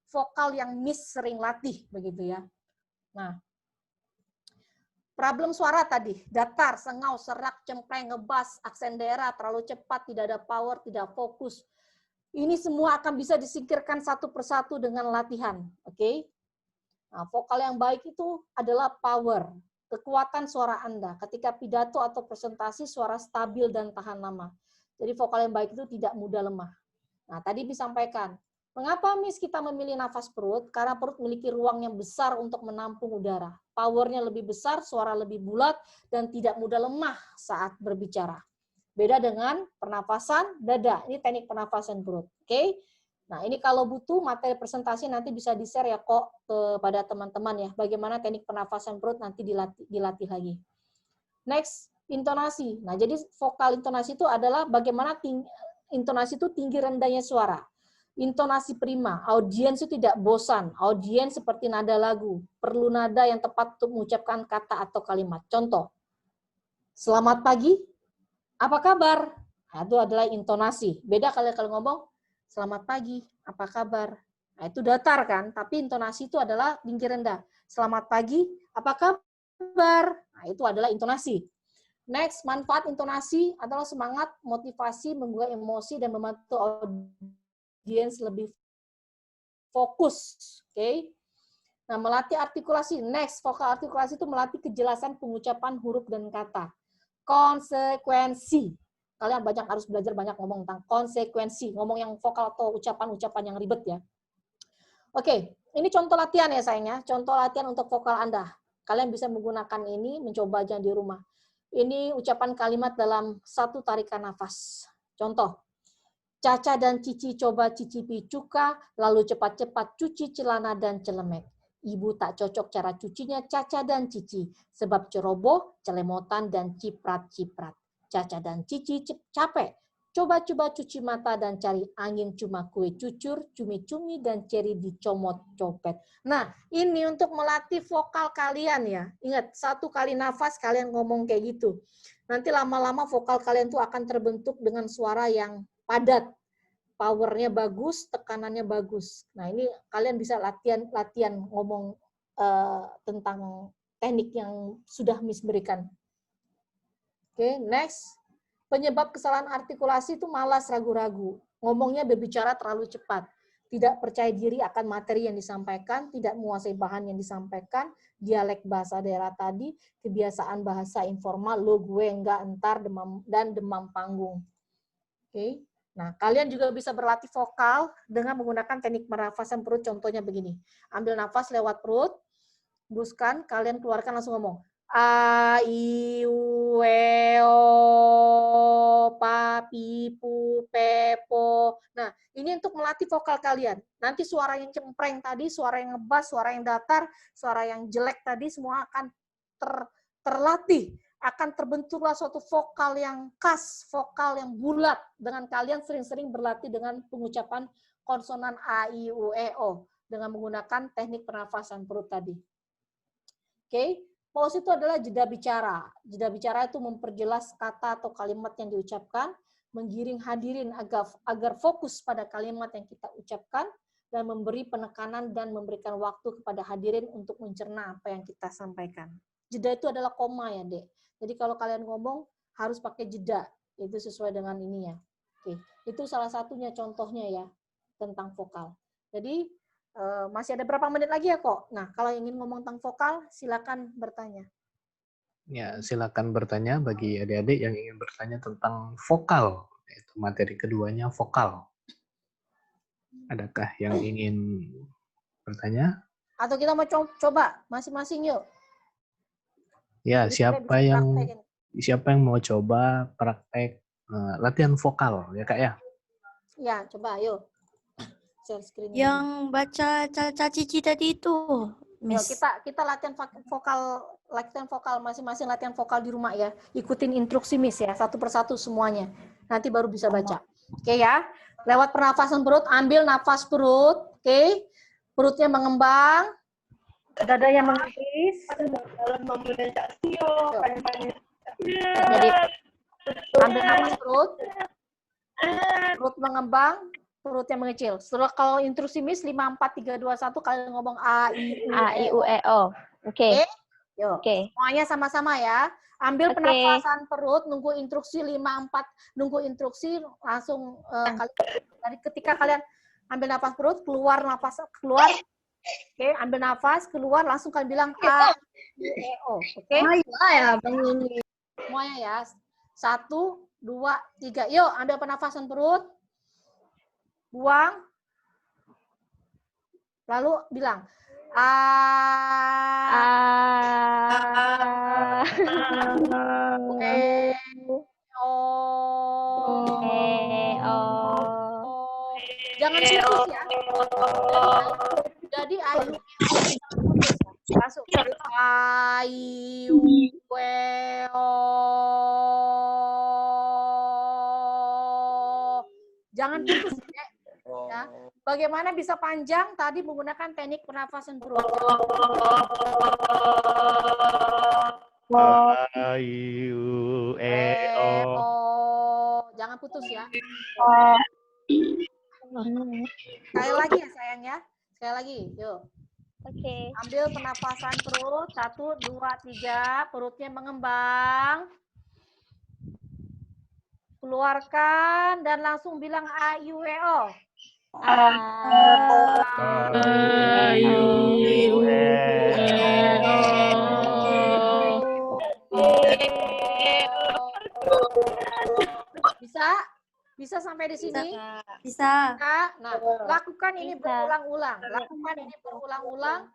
vokal yang Miss sering latih, begitu ya. Nah, problem suara tadi, datar, sengau, serak, cempreng, ngebas, aksen daerah, terlalu cepat, tidak ada power, tidak fokus. Ini semua akan bisa disingkirkan satu persatu dengan latihan, oke? Nah, vokal yang baik itu adalah power, kekuatan suara Anda. Ketika pidato atau presentasi, suara stabil dan tahan lama. Jadi vokal yang baik itu tidak mudah lemah. Nah, tadi disampaikan, mengapa Miss kita memilih nafas perut? Karena perut memiliki ruang yang besar untuk menampung udara. Powernya lebih besar, suara lebih bulat, dan tidak mudah lemah saat berbicara. Beda dengan pernafasan dada. Ini teknik pernafasan perut. Oke? Nah, ini kalau butuh materi presentasi nanti bisa di-share ya kok kepada teman-teman ya. Bagaimana teknik pernafasan perut nanti dilatih lagi. Next, intonasi. Nah, jadi vokal intonasi itu adalah bagaimana intonasi itu tinggi rendahnya suara. Intonasi prima, audiens itu tidak bosan. Audiens seperti nada lagu, perlu nada yang tepat untuk mengucapkan kata atau kalimat. Contoh, selamat pagi, apa kabar? Nah, itu adalah intonasi. Beda kalau ngomong, selamat pagi, apa kabar? Nah, itu datar kan, tapi intonasi itu adalah tinggi rendah. Selamat pagi, apa kabar? Nah, itu adalah intonasi. Next, manfaat intonasi adalah semangat, motivasi, menggugah emosi, dan membantu audiens lebih fokus. Oke? Nah, melatih artikulasi. Next, vokal artikulasi itu melatih kejelasan pengucapan huruf dan kata. Konsekuensi. Kalian harus belajar banyak ngomong tentang konsekuensi. Ngomong yang vokal atau ucapan-ucapan yang ribet ya. Oke, ini contoh latihan ya sayangnya. Contoh latihan untuk vokal Anda. Kalian bisa menggunakan ini, mencoba aja di rumah. Ini ucapan kalimat dalam satu tarikan nafas. Contoh, Caca dan Cici coba cicipi cuka, lalu cepat-cepat cuci celana dan celemek. Ibu tak cocok cara cucinya Caca dan Cici, sebab ceroboh, celemotan, dan ciprat-ciprat. Caca dan Cici capek. Coba-coba cuci mata dan cari angin, cuma kue cucur, cumi-cumi, dan ceri dicomot copet. Nah, ini untuk melatih vokal kalian ya. Ingat, satu kali nafas kalian ngomong kayak gitu. Nanti lama-lama vokal kalian tuh akan terbentuk dengan suara yang padat. Powernya bagus, tekanannya bagus. Nah, ini kalian bisa latihan ngomong tentang teknik yang sudah Miss berikan. Oke, next. Penyebab kesalahan artikulasi itu malas, ragu-ragu. Ngomongnya berbicara terlalu cepat. Tidak percaya diri akan materi yang disampaikan, tidak menguasai bahan yang disampaikan, dialek bahasa daerah tadi, kebiasaan bahasa informal, lo gue enggak entar, demam panggung. Oke. Nah, kalian juga bisa berlatih vokal dengan menggunakan teknik pernafasan perut. Contohnya begini. Ambil nafas lewat perut, hembuskan, kalian keluarkan langsung ngomong. A, I, U, E, O, Pa, Pi, Pu, Pe, Po. Nah, ini untuk melatih vokal kalian. Nanti suara yang cempreng tadi, suara yang ngebas, suara yang datar, suara yang jelek tadi, semua akan terlatih. Akan terbentuklah suatu vokal yang khas, vokal yang bulat. Dengan kalian sering-sering berlatih dengan pengucapan konsonan A, I, U, E, O. Dengan menggunakan teknik pernafasan perut tadi. Oke. Pause itu adalah jeda bicara. Jeda bicara itu memperjelas kata atau kalimat yang diucapkan, menggiring hadirin agar fokus pada kalimat yang kita ucapkan, dan memberi penekanan dan memberikan waktu kepada hadirin untuk mencerna apa yang kita sampaikan. Jeda itu adalah koma ya, Dek. Jadi kalau kalian ngomong, harus pakai jeda. Itu sesuai dengan ini ya. Oke. Itu salah satunya contohnya ya, tentang vokal. Jadi, masih ada berapa menit lagi ya kok? Nah, kalau ingin ngomong tentang vokal, silakan bertanya. Ya, silakan bertanya bagi adik-adik yang ingin bertanya tentang vokal. Itu materi keduanya vokal. Adakah yang ingin bertanya? Atau kita mau coba masing-masing yuk. Ya, Jadi siapa yang mau coba praktek latihan vokal ya Kak ya? Ya, coba ayo. Share screen. Yang baca Caca Cici tadi itu Yuk, Miss. kita latihan vokal masing-masing latihan vokal di rumah ya. Ikutin instruksi Miss ya, satu persatu semuanya. Nanti baru bisa baca. Oke ya. Lewat pernafasan perut, ambil nafas perut, oke. Perutnya mengembang, dadanya mengepis. Jadi ambil nafas perut, perut mengembang, perutnya mengecil. Setelah kalau instruksi Miss 5 4 3 2 1 kalian ngomong A I U E O. Oke. Yuk. Oke. Semuanya sama-sama ya. Ambil Oke. pernafasan perut, nunggu instruksi 5 4, nunggu instruksi langsung dari ketika kalian ambil nafas perut, keluar nafas keluar. Oke, ambil nafas, keluar langsung kalian bilang A I U E O. Oke? Semuanya ya. 1 2 3. Yuk, ambil pernafasan perut. Buang. Lalu bilang Jangan putus ya. Jadi ayu langsung ayu jangan putus ya. Bagaimana bisa panjang tadi menggunakan teknik pernafasan perut. Ayu Jangan putus ya. Sekali lagi ya sayang ya. Sekali lagi, yuk. Oke. Ambil pernapasan perut, 1, 2, 3, perutnya mengembang. Keluarkan dan langsung bilang A, I, U, E, O. Bisa? Bisa sampai di sini? Bisa. Nah, lakukan ini berulang-ulang. Lakukan ini berulang-ulang.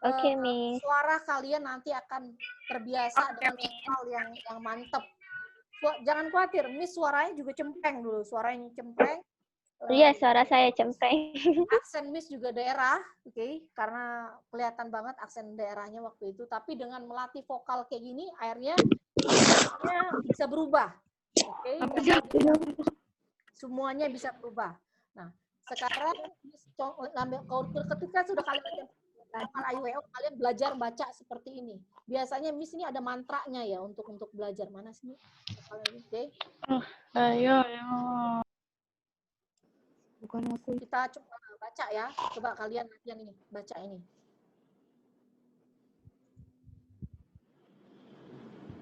Oke, Miss. Suara kalian nanti akan terbiasa dengan vokal yang mantep. Jangan khawatir, Miss suaranya juga cempreng dulu. Suaranya cempreng. Iya, suara saya cempreng. Aksen Miss juga daerah, oke? Karena kelihatan banget aksen daerahnya waktu itu. Tapi dengan melatih vokal kayak gini, akhirnya bisa berubah. Oke? Semuanya bisa berubah. Nah, sekarang ketika sudah kalian kalian belajar baca seperti ini. Biasanya Miss ini ada mantranya ya untuk belajar. Mana sih? Oke. Ayo. Bukan aku. Kita coba baca ya. Coba kalian latihan ini, baca ini.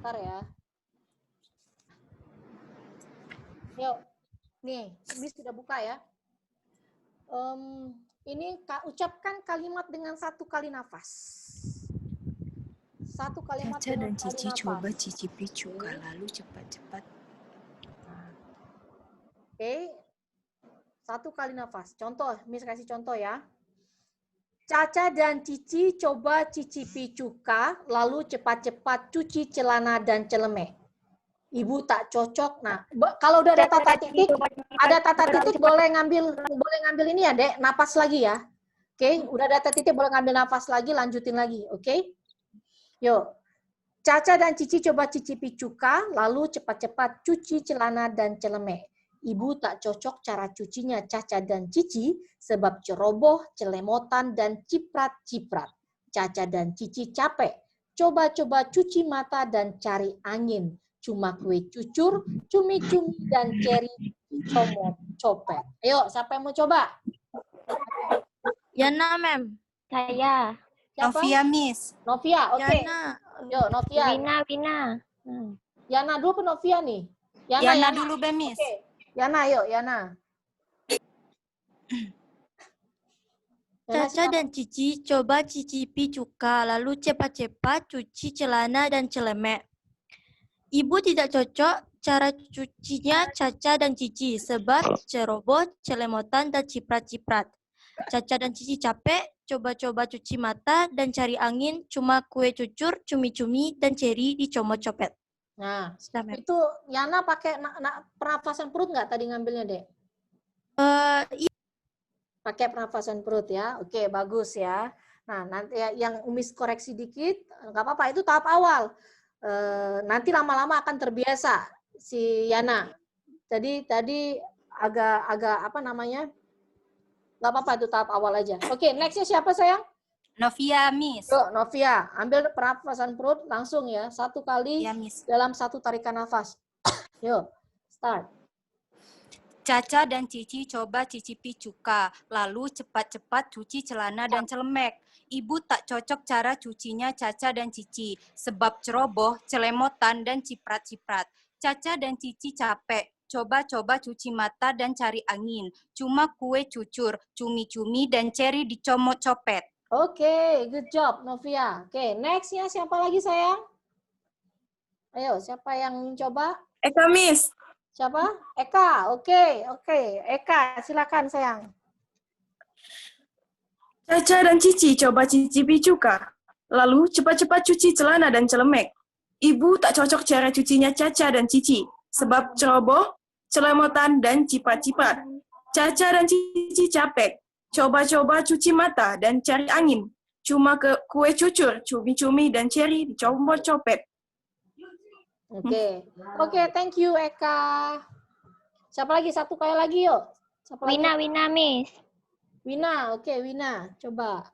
Bentar ya. Yuk. Nih, Miss sudah buka ya. Ini ucapkan kalimat dengan 1 kali nafas. 1 kalimat Caca dengan dan Cici kali coba nafas. cicipi cuka lalu cepat-cepat. Oke. 1 kali nafas. Contoh, Miss kasih contoh ya. Caca dan Cici coba cicipi cuka, lalu cepat-cepat cuci celana dan celemek. Ibu tak cocok. Nah, kalau udah ada tata titik, boleh ngambil ini ya, Dek, napas lagi ya. Oke, udah ada tata titik, boleh ngambil nafas lagi, lanjutin lagi, oke? Yuk. Caca dan Cici coba cicipi cuka, lalu cepat-cepat cuci celana dan celemek. Ibu tak cocok cara cucinya Caca dan Cici, sebab ceroboh, celemotan, dan ciprat-ciprat. Caca dan Cici capek. Coba-coba cuci mata dan cari angin. Cuma kue cucur, cumi-cumi, dan ceri comot copet. Ayo, siapa yang mau coba? Yana, Mem. Saya. Siapa? Novia, Miss. Novia, oke. Yana. Yuk, Novia. Wina. Yana dulu apa Novia nih? Yana dulu, Be, Miss. Oke. Yana, yuk, Yana. Caca dan Cici coba cicipi cuka, lalu cepat-cepat cuci celana dan celemek. Ibu tidak cocok cara cucinya Caca dan Cici, sebab ceroboh, celemotan, dan ciprat-ciprat. Caca dan Cici capek, coba-coba cuci mata dan cari angin, cuma kue cucur, cumi-cumi, dan ceri dicomot copet. Nah, Sudah, Mem. itu Yana pakai pernafasan perut nggak tadi ngambilnya, Dek? Iya. Pakai pernafasan perut ya. Oke, bagus ya. Nah, nanti yang Miss koreksi dikit, nggak apa-apa, itu tahap awal. Nanti lama-lama akan terbiasa si Yana. Jadi tadi agak apa namanya? Nggak apa-apa, itu tahap awal aja. Oke, nextnya siapa sayang? Novia, Miss. Yuk, Novia, ambil pernafasan perut langsung ya, 1 kali Ya, Miss. dalam 1 tarikan nafas. Yuk, start. Caca dan Cici coba cicipi cuka, lalu cepat-cepat cuci celana dan celemek. Ibu tak cocok cara cucinya Caca dan Cici, sebab ceroboh, celemotan, dan ciprat-ciprat. Caca dan Cici capek, coba-coba cuci mata dan cari angin. Cuma kue cucur, cumi-cumi, dan ceri dicomot copet. Oke, good job Novia. Oke, nextnya siapa lagi sayang? Ayo, siapa yang coba? Eka, Miss. Siapa? Eka. Oke. Eka, silakan sayang. Caca dan Cici coba cicipi cuka. Lalu cepat-cepat cuci celana dan celemek. Ibu tak cocok cara cucinya Caca dan Cici, sebab ceroboh, celemotan, dan ciprat-ciprat. Caca dan Cici capek. Coba-coba cuci mata dan cari angin. Cuma kue cucur, cumi-cumi, dan ceri dicomot copet. Oke, thank you Eka. Siapa lagi? 1 kali lagi yuk. Siapa lagi? Wina, Miss. Wina, oke Wina, coba.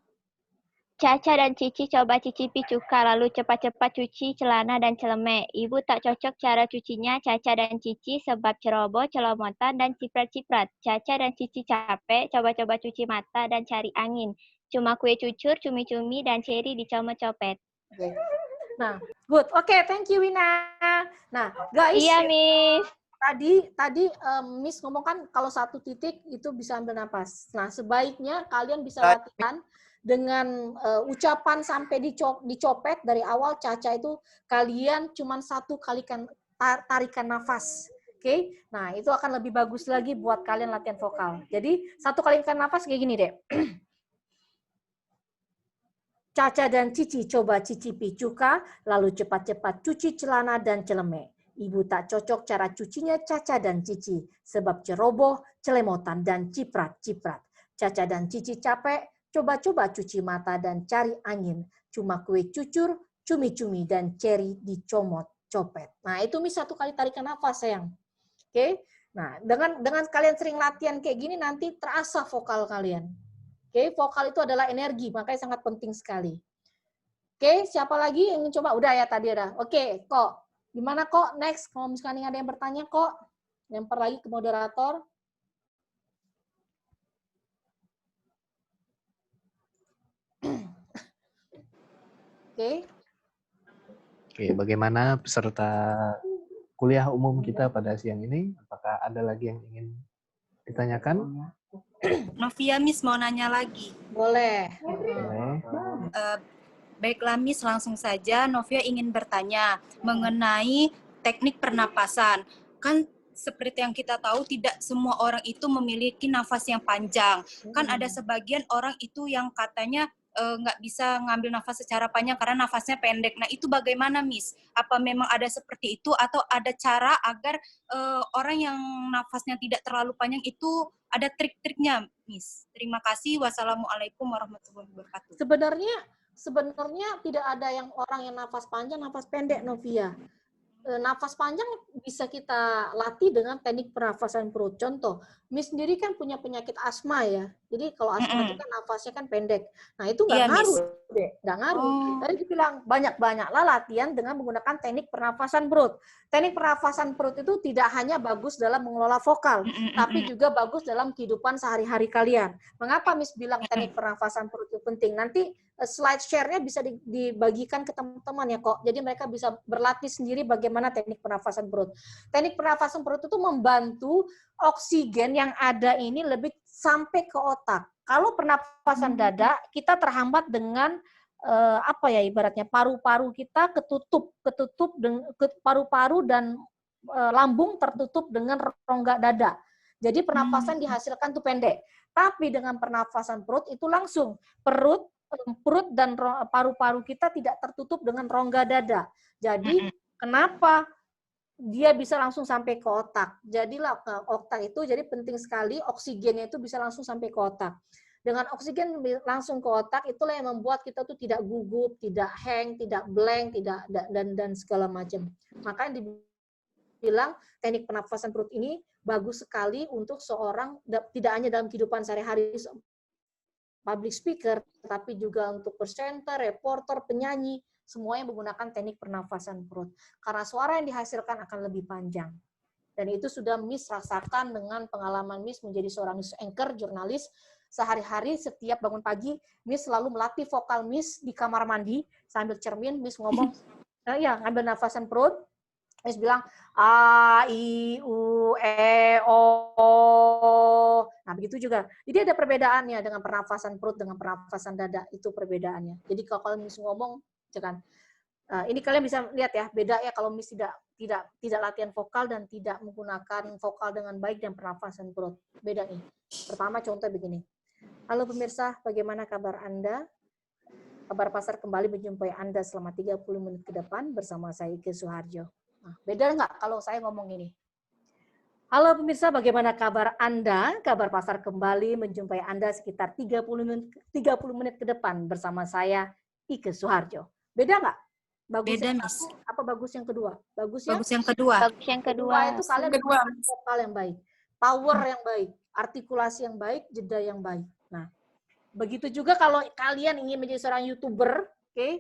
Caca dan Cici coba cicipi cuka, lalu cepat-cepat cuci celana dan celemek. Ibu tak cocok cara cucinya Caca dan Cici, sebab ceroboh, celomotan, dan ciprat-ciprat. Caca dan Cici capek, coba-coba cuci mata dan cari angin. Cuma kue cucur, cumi-cumi, dan ceri dicomot copet. Oke. Nah, good. Oke, thank you Wina. Nah, guys. Iya, Miss. Tadi Miss ngomong kan kalau 1 titik itu bisa ambil napas. Nah, sebaiknya kalian bisa latihan dengan ucapan sampai dicopet dari awal Caca itu kalian cuma 1 kali tarikan nafas. Oke? Nah, itu akan lebih bagus lagi buat kalian latihan vokal. Jadi, 1 kali tarikan nafas kayak gini deh. Caca dan Cici coba cicipi cuka, lalu cepat-cepat cuci celana dan celemek. Ibu tak cocok cara cucinya Caca dan Cici, sebab ceroboh, celemotan, dan ciprat-ciprat. Caca dan Cici capek, coba-coba cuci mata dan cari angin. Cuma kue cucur, cumi-cumi, dan ceri dicomot copet. Nah, itu Miss 1 kali tarikan nafas, sayang. Oke? Nah, dengan kalian sering latihan kayak gini, nanti terasa vokal kalian. Oke, vokal itu adalah energi, makanya sangat penting sekali. Oke, siapa lagi yang ingin coba? Udah ya tadi ada. Oke, kok. Gimana kok? Next, kalau misalkan ada yang bertanya kok, lempar lagi ke moderator. Oke. Oke, bagaimana peserta kuliah umum kita pada siang ini? Apakah ada lagi yang ingin ditanyakan? Novia, Miss mau nanya lagi. Boleh. Baiklah, Miss, langsung saja Novia ingin bertanya mengenai teknik pernapasan. Kan seperti yang kita tahu, tidak semua orang itu memiliki nafas yang panjang. Kan ada sebagian orang itu yang katanya nggak bisa ngambil nafas secara panjang karena nafasnya pendek. Nah, itu bagaimana, Miss? Apa memang ada seperti itu atau ada cara agar orang yang nafasnya tidak terlalu panjang itu ada trik-triknya, Miss? Terima kasih. Wassalamualaikum warahmatullahi wabarakatuh. Sebenarnya tidak ada yang orang yang nafas panjang, nafas pendek, Novia. Nafas panjang bisa kita latih dengan teknik pernafasan perut. Contoh, Miss sendiri kan punya penyakit asma ya. Jadi kalau asma itu kan nafasnya kan pendek. Nah itu nggak ngaruh, deh, nggak ngaruh. Tadi dibilang banyak-banyaklah latihan dengan menggunakan teknik pernafasan perut. Teknik pernafasan perut itu tidak hanya bagus dalam mengelola vokal, tapi juga bagus dalam kehidupan sehari-hari kalian. Mengapa Miss bilang teknik pernafasan perut itu penting? Nanti slide share-nya bisa dibagikan ke teman-teman ya kok. Jadi mereka bisa berlatih sendiri bagaimana teknik pernafasan perut. Teknik pernafasan perut itu membantu oksigen yang ada ini lebih sampai ke otak. Kalau pernapasan dada, kita terhambat dengan apa ya ibaratnya paru-paru kita ketutup paru-paru dan lambung tertutup dengan rongga dada. Jadi pernapasan dihasilkan tuh pendek. Tapi dengan pernafasan perut itu langsung perut dan paru-paru kita tidak tertutup dengan rongga dada. Jadi kenapa dia bisa langsung sampai ke otak? Jadilah otak itu jadi penting sekali oksigennya itu bisa langsung sampai ke otak. Dengan oksigen langsung ke otak, itulah yang membuat kita tuh tidak gugup, tidak hang, tidak blank, tidak dan segala macam. Makanya dibilang teknik pernafasan perut ini bagus sekali untuk seorang, tidak hanya dalam kehidupan sehari-hari public speaker, tapi juga untuk presenter, reporter, penyanyi, semuanya menggunakan teknik pernafasan perut. Karena suara yang dihasilkan akan lebih panjang. Dan itu sudah Miss rasakan dengan pengalaman Miss menjadi seorang news anchor, jurnalis. Sehari-hari setiap bangun pagi, Miss selalu melatih vokal Miss di kamar mandi, sambil cermin, Miss ngomong, ya ngambil nafasan perut, Miss bilang, A, I, U, E, O. Nah, begitu juga. Jadi ada perbedaannya dengan pernafasan perut, dengan pernafasan dada. Itu perbedaannya. Jadi kalau Miss ngomong, jangan. Ini kalian bisa lihat ya, beda ya kalau Miss tidak latihan vokal dan tidak menggunakan vokal dengan baik dan pernafasan perut. Beda nih. Pertama contoh begini. Halo pemirsa, bagaimana kabar Anda? Kabar Pasar kembali menjumpai Anda selama 30 menit ke depan bersama saya Ike Suharjo. Nah, beda nggak kalau saya ngomong ini? Halo pemirsa, bagaimana kabar Anda? Kabar Pasar kembali menjumpai Anda sekitar 30 menit ke depan bersama saya Ike Suharjo. Beda nggak? Bagus Beda, yang Miss. satu, apa bagus yang kedua? Bagus Bagus yang kedua. Bagus yang kedua. itu kalian menggunakan vokal yang baik, power yang baik, artikulasi yang baik, jeda yang baik. Nah, begitu juga kalau kalian ingin menjadi seorang YouTuber, oke?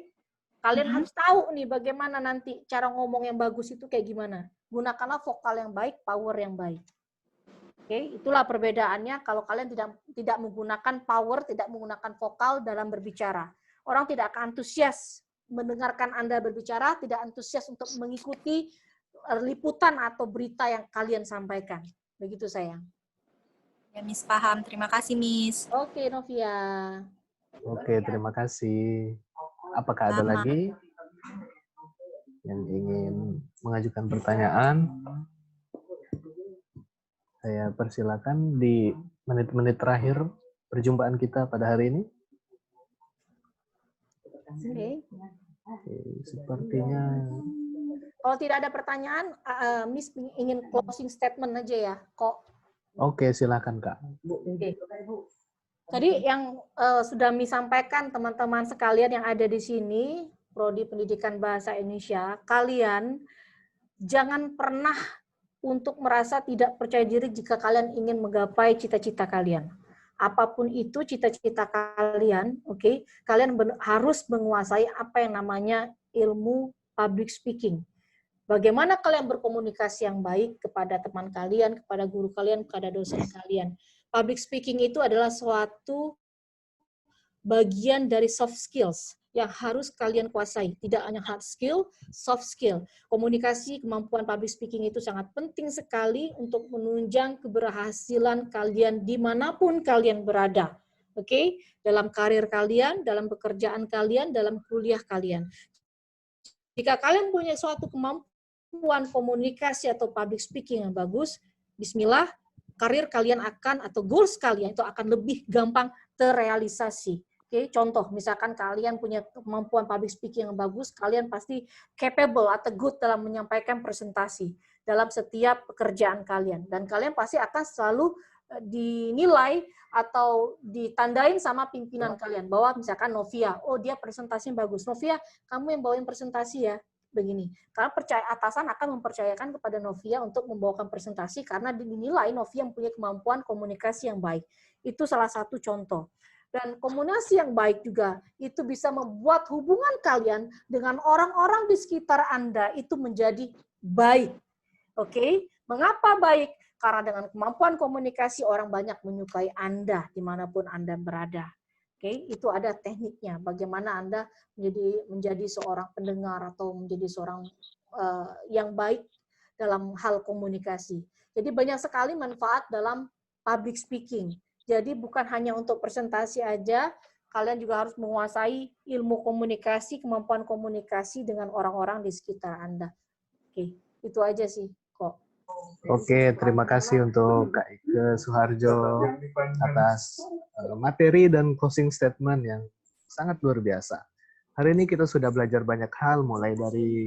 Kalian harus tahu nih bagaimana nanti cara ngomong yang bagus itu kayak gimana. Gunakanlah vokal yang baik, power yang baik. Oke, itulah perbedaannya kalau kalian tidak menggunakan power, tidak menggunakan vokal dalam berbicara. Orang tidak akan antusias mendengarkan Anda berbicara, tidak antusias untuk mengikuti liputan atau berita yang kalian sampaikan. Begitu sayang. Ya, Miss paham. Terima kasih, Miss. Oke, Novia. Oke, terima kasih. Apakah ada lagi yang ingin mengajukan pertanyaan? Saya persilakan di menit-menit terakhir perjumpaan kita pada hari ini. Oke, sepertinya. Kalau tidak ada pertanyaan, Miss ingin closing statement aja ya, kok. Oke, silakan Kak. Oke. Tadi yang sudah Miss sampaikan teman-teman sekalian yang ada di sini, Prodi Pendidikan Bahasa Indonesia, kalian jangan pernah untuk merasa tidak percaya diri jika kalian ingin menggapai cita-cita kalian. Apapun itu cita-cita kalian, oke, kalian harus menguasai apa yang namanya ilmu public speaking. Bagaimana kalian berkomunikasi yang baik kepada teman kalian, kepada guru kalian, kepada dosen kalian. Public speaking itu adalah suatu bagian dari soft skills yang harus kalian kuasai. Tidak hanya hard skill, soft skill. Komunikasi, kemampuan public speaking itu sangat penting sekali untuk menunjang keberhasilan kalian dimanapun kalian berada. Oke? Dalam karir kalian, dalam pekerjaan kalian, dalam kuliah kalian. Jika kalian punya suatu kemampuan komunikasi atau public speaking yang bagus, bismillah, karir kalian akan, atau goals kalian itu akan lebih gampang terrealisasi. Oke, contoh, misalkan kalian punya kemampuan public speaking yang bagus, kalian pasti capable atau good dalam menyampaikan presentasi dalam setiap pekerjaan kalian. Dan kalian pasti akan selalu dinilai atau ditandain sama pimpinan kalian. Bahwa misalkan Novia, oh dia presentasinya bagus. Novia, kamu yang bawain presentasi ya. Begini, karena atasan akan mempercayakan kepada Novia untuk membawakan presentasi karena dinilai Novia mempunyai kemampuan komunikasi yang baik. Itu salah satu contoh. Dan komunikasi yang baik juga itu bisa membuat hubungan kalian dengan orang-orang di sekitar Anda itu menjadi baik. Oke? Mengapa baik? Karena dengan kemampuan komunikasi orang banyak menyukai Anda dimanapun Anda berada. Oke? Itu ada tekniknya. Bagaimana Anda menjadi seorang pendengar atau menjadi seorang yang baik dalam hal komunikasi. Jadi banyak sekali manfaat dalam public speaking. Jadi bukan hanya untuk presentasi aja, kalian juga harus menguasai ilmu komunikasi, kemampuan komunikasi dengan orang-orang di sekitar Anda. Oke, itu aja sih kok. Oke, terima kasih untuk Kak Ike Suharjo atas materi dan closing statement yang sangat luar biasa. Hari ini kita sudah belajar banyak hal, mulai dari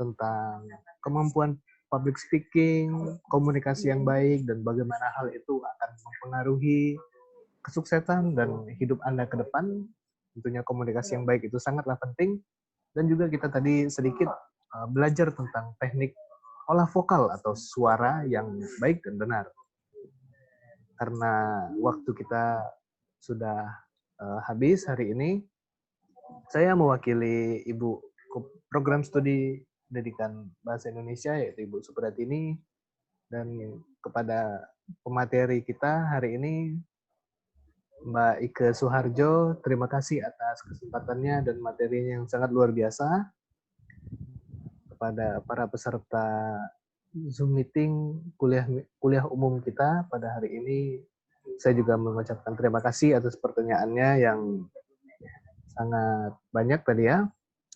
tentang kemampuan public speaking, komunikasi yang baik, dan bagaimana hal itu akan mempengaruhi kesuksesan dan hidup Anda ke depan. Tentunya komunikasi yang baik itu sangatlah penting. Dan juga kita tadi sedikit belajar tentang teknik olah vokal atau suara yang baik dan benar. Karena waktu kita sudah habis hari ini, saya mewakili Ibu Program Studi Pendidikan Bahasa Indonesia, yaitu Ibu Supratini, dan kepada pemateri kita hari ini, Mbak Ike Suharjo, terima kasih atas kesempatannya dan materinya yang sangat luar biasa. Kepada para peserta Zoom meeting kuliah umum kita pada hari ini, saya juga mengucapkan terima kasih atas pertanyaannya yang sangat banyak tadi ya.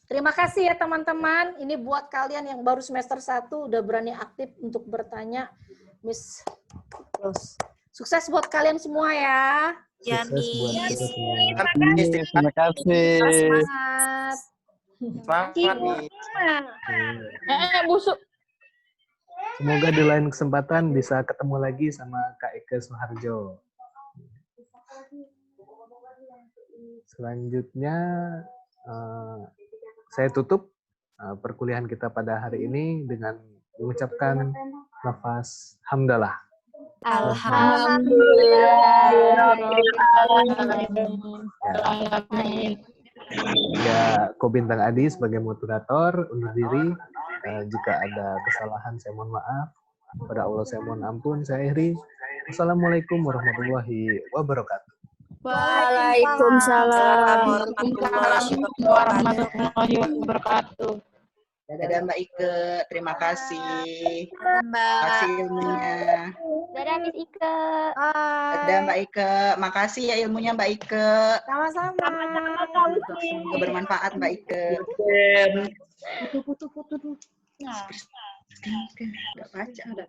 Terima kasih ya teman-teman. Ini buat kalian yang baru semester 1 udah berani aktif untuk bertanya, Miss Ros. Sukses buat kalian semua ya. Ya, Sukses buat kita semua. Terima kasih. Semangat. Semangat, Miss. Busuk. Semoga di lain kesempatan bisa ketemu lagi sama Kak Ike Suharjo. Selanjutnya, saya tutup perkuliahan kita pada hari ini dengan mengucapkan lafaz hamdalah. Ya, Ko Bintang Adi sebagai moderator undur diri. Jika ada kesalahan saya mohon maaf. Kepada Allah saya mohon ampun. Saya akhiri. Wassalamualaikum warahmatullahi wabarakatuh. Waalaikumsalam warahmatullahi wabarakatuh. Dadah Mbak Ike, terima kasih. Mbak. Kasih ilmunya. Dadah Miss Ike. Dadah Mbak Ike, makasih ya ilmunya Mbak Ike. Sama-sama. Semoga bermanfaat Mbak Ike. Foto. Nah, nggak baca, ada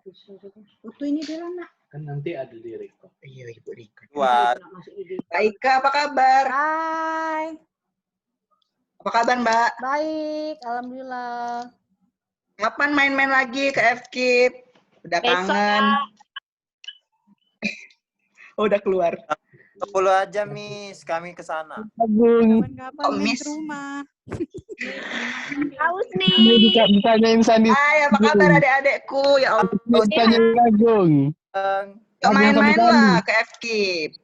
foto ini dia nak. Kan nanti ada di record. Iya Ibu Rika. Buat. Mbak Ike, apa kabar? Hai. Apa kabar Mbak? Baik, alhamdulillah. Kapan main-main lagi ke FKIP? Udah kangen. Oh, udah keluar. 10 aja, Miss. Kami ke sana. Oh, Miss. Haus nih. Ditanyain Sandi. Hai, apa kabar adik-adikku? Ya Allah. Ditanyain Agung. Main-main lah ke FKIP.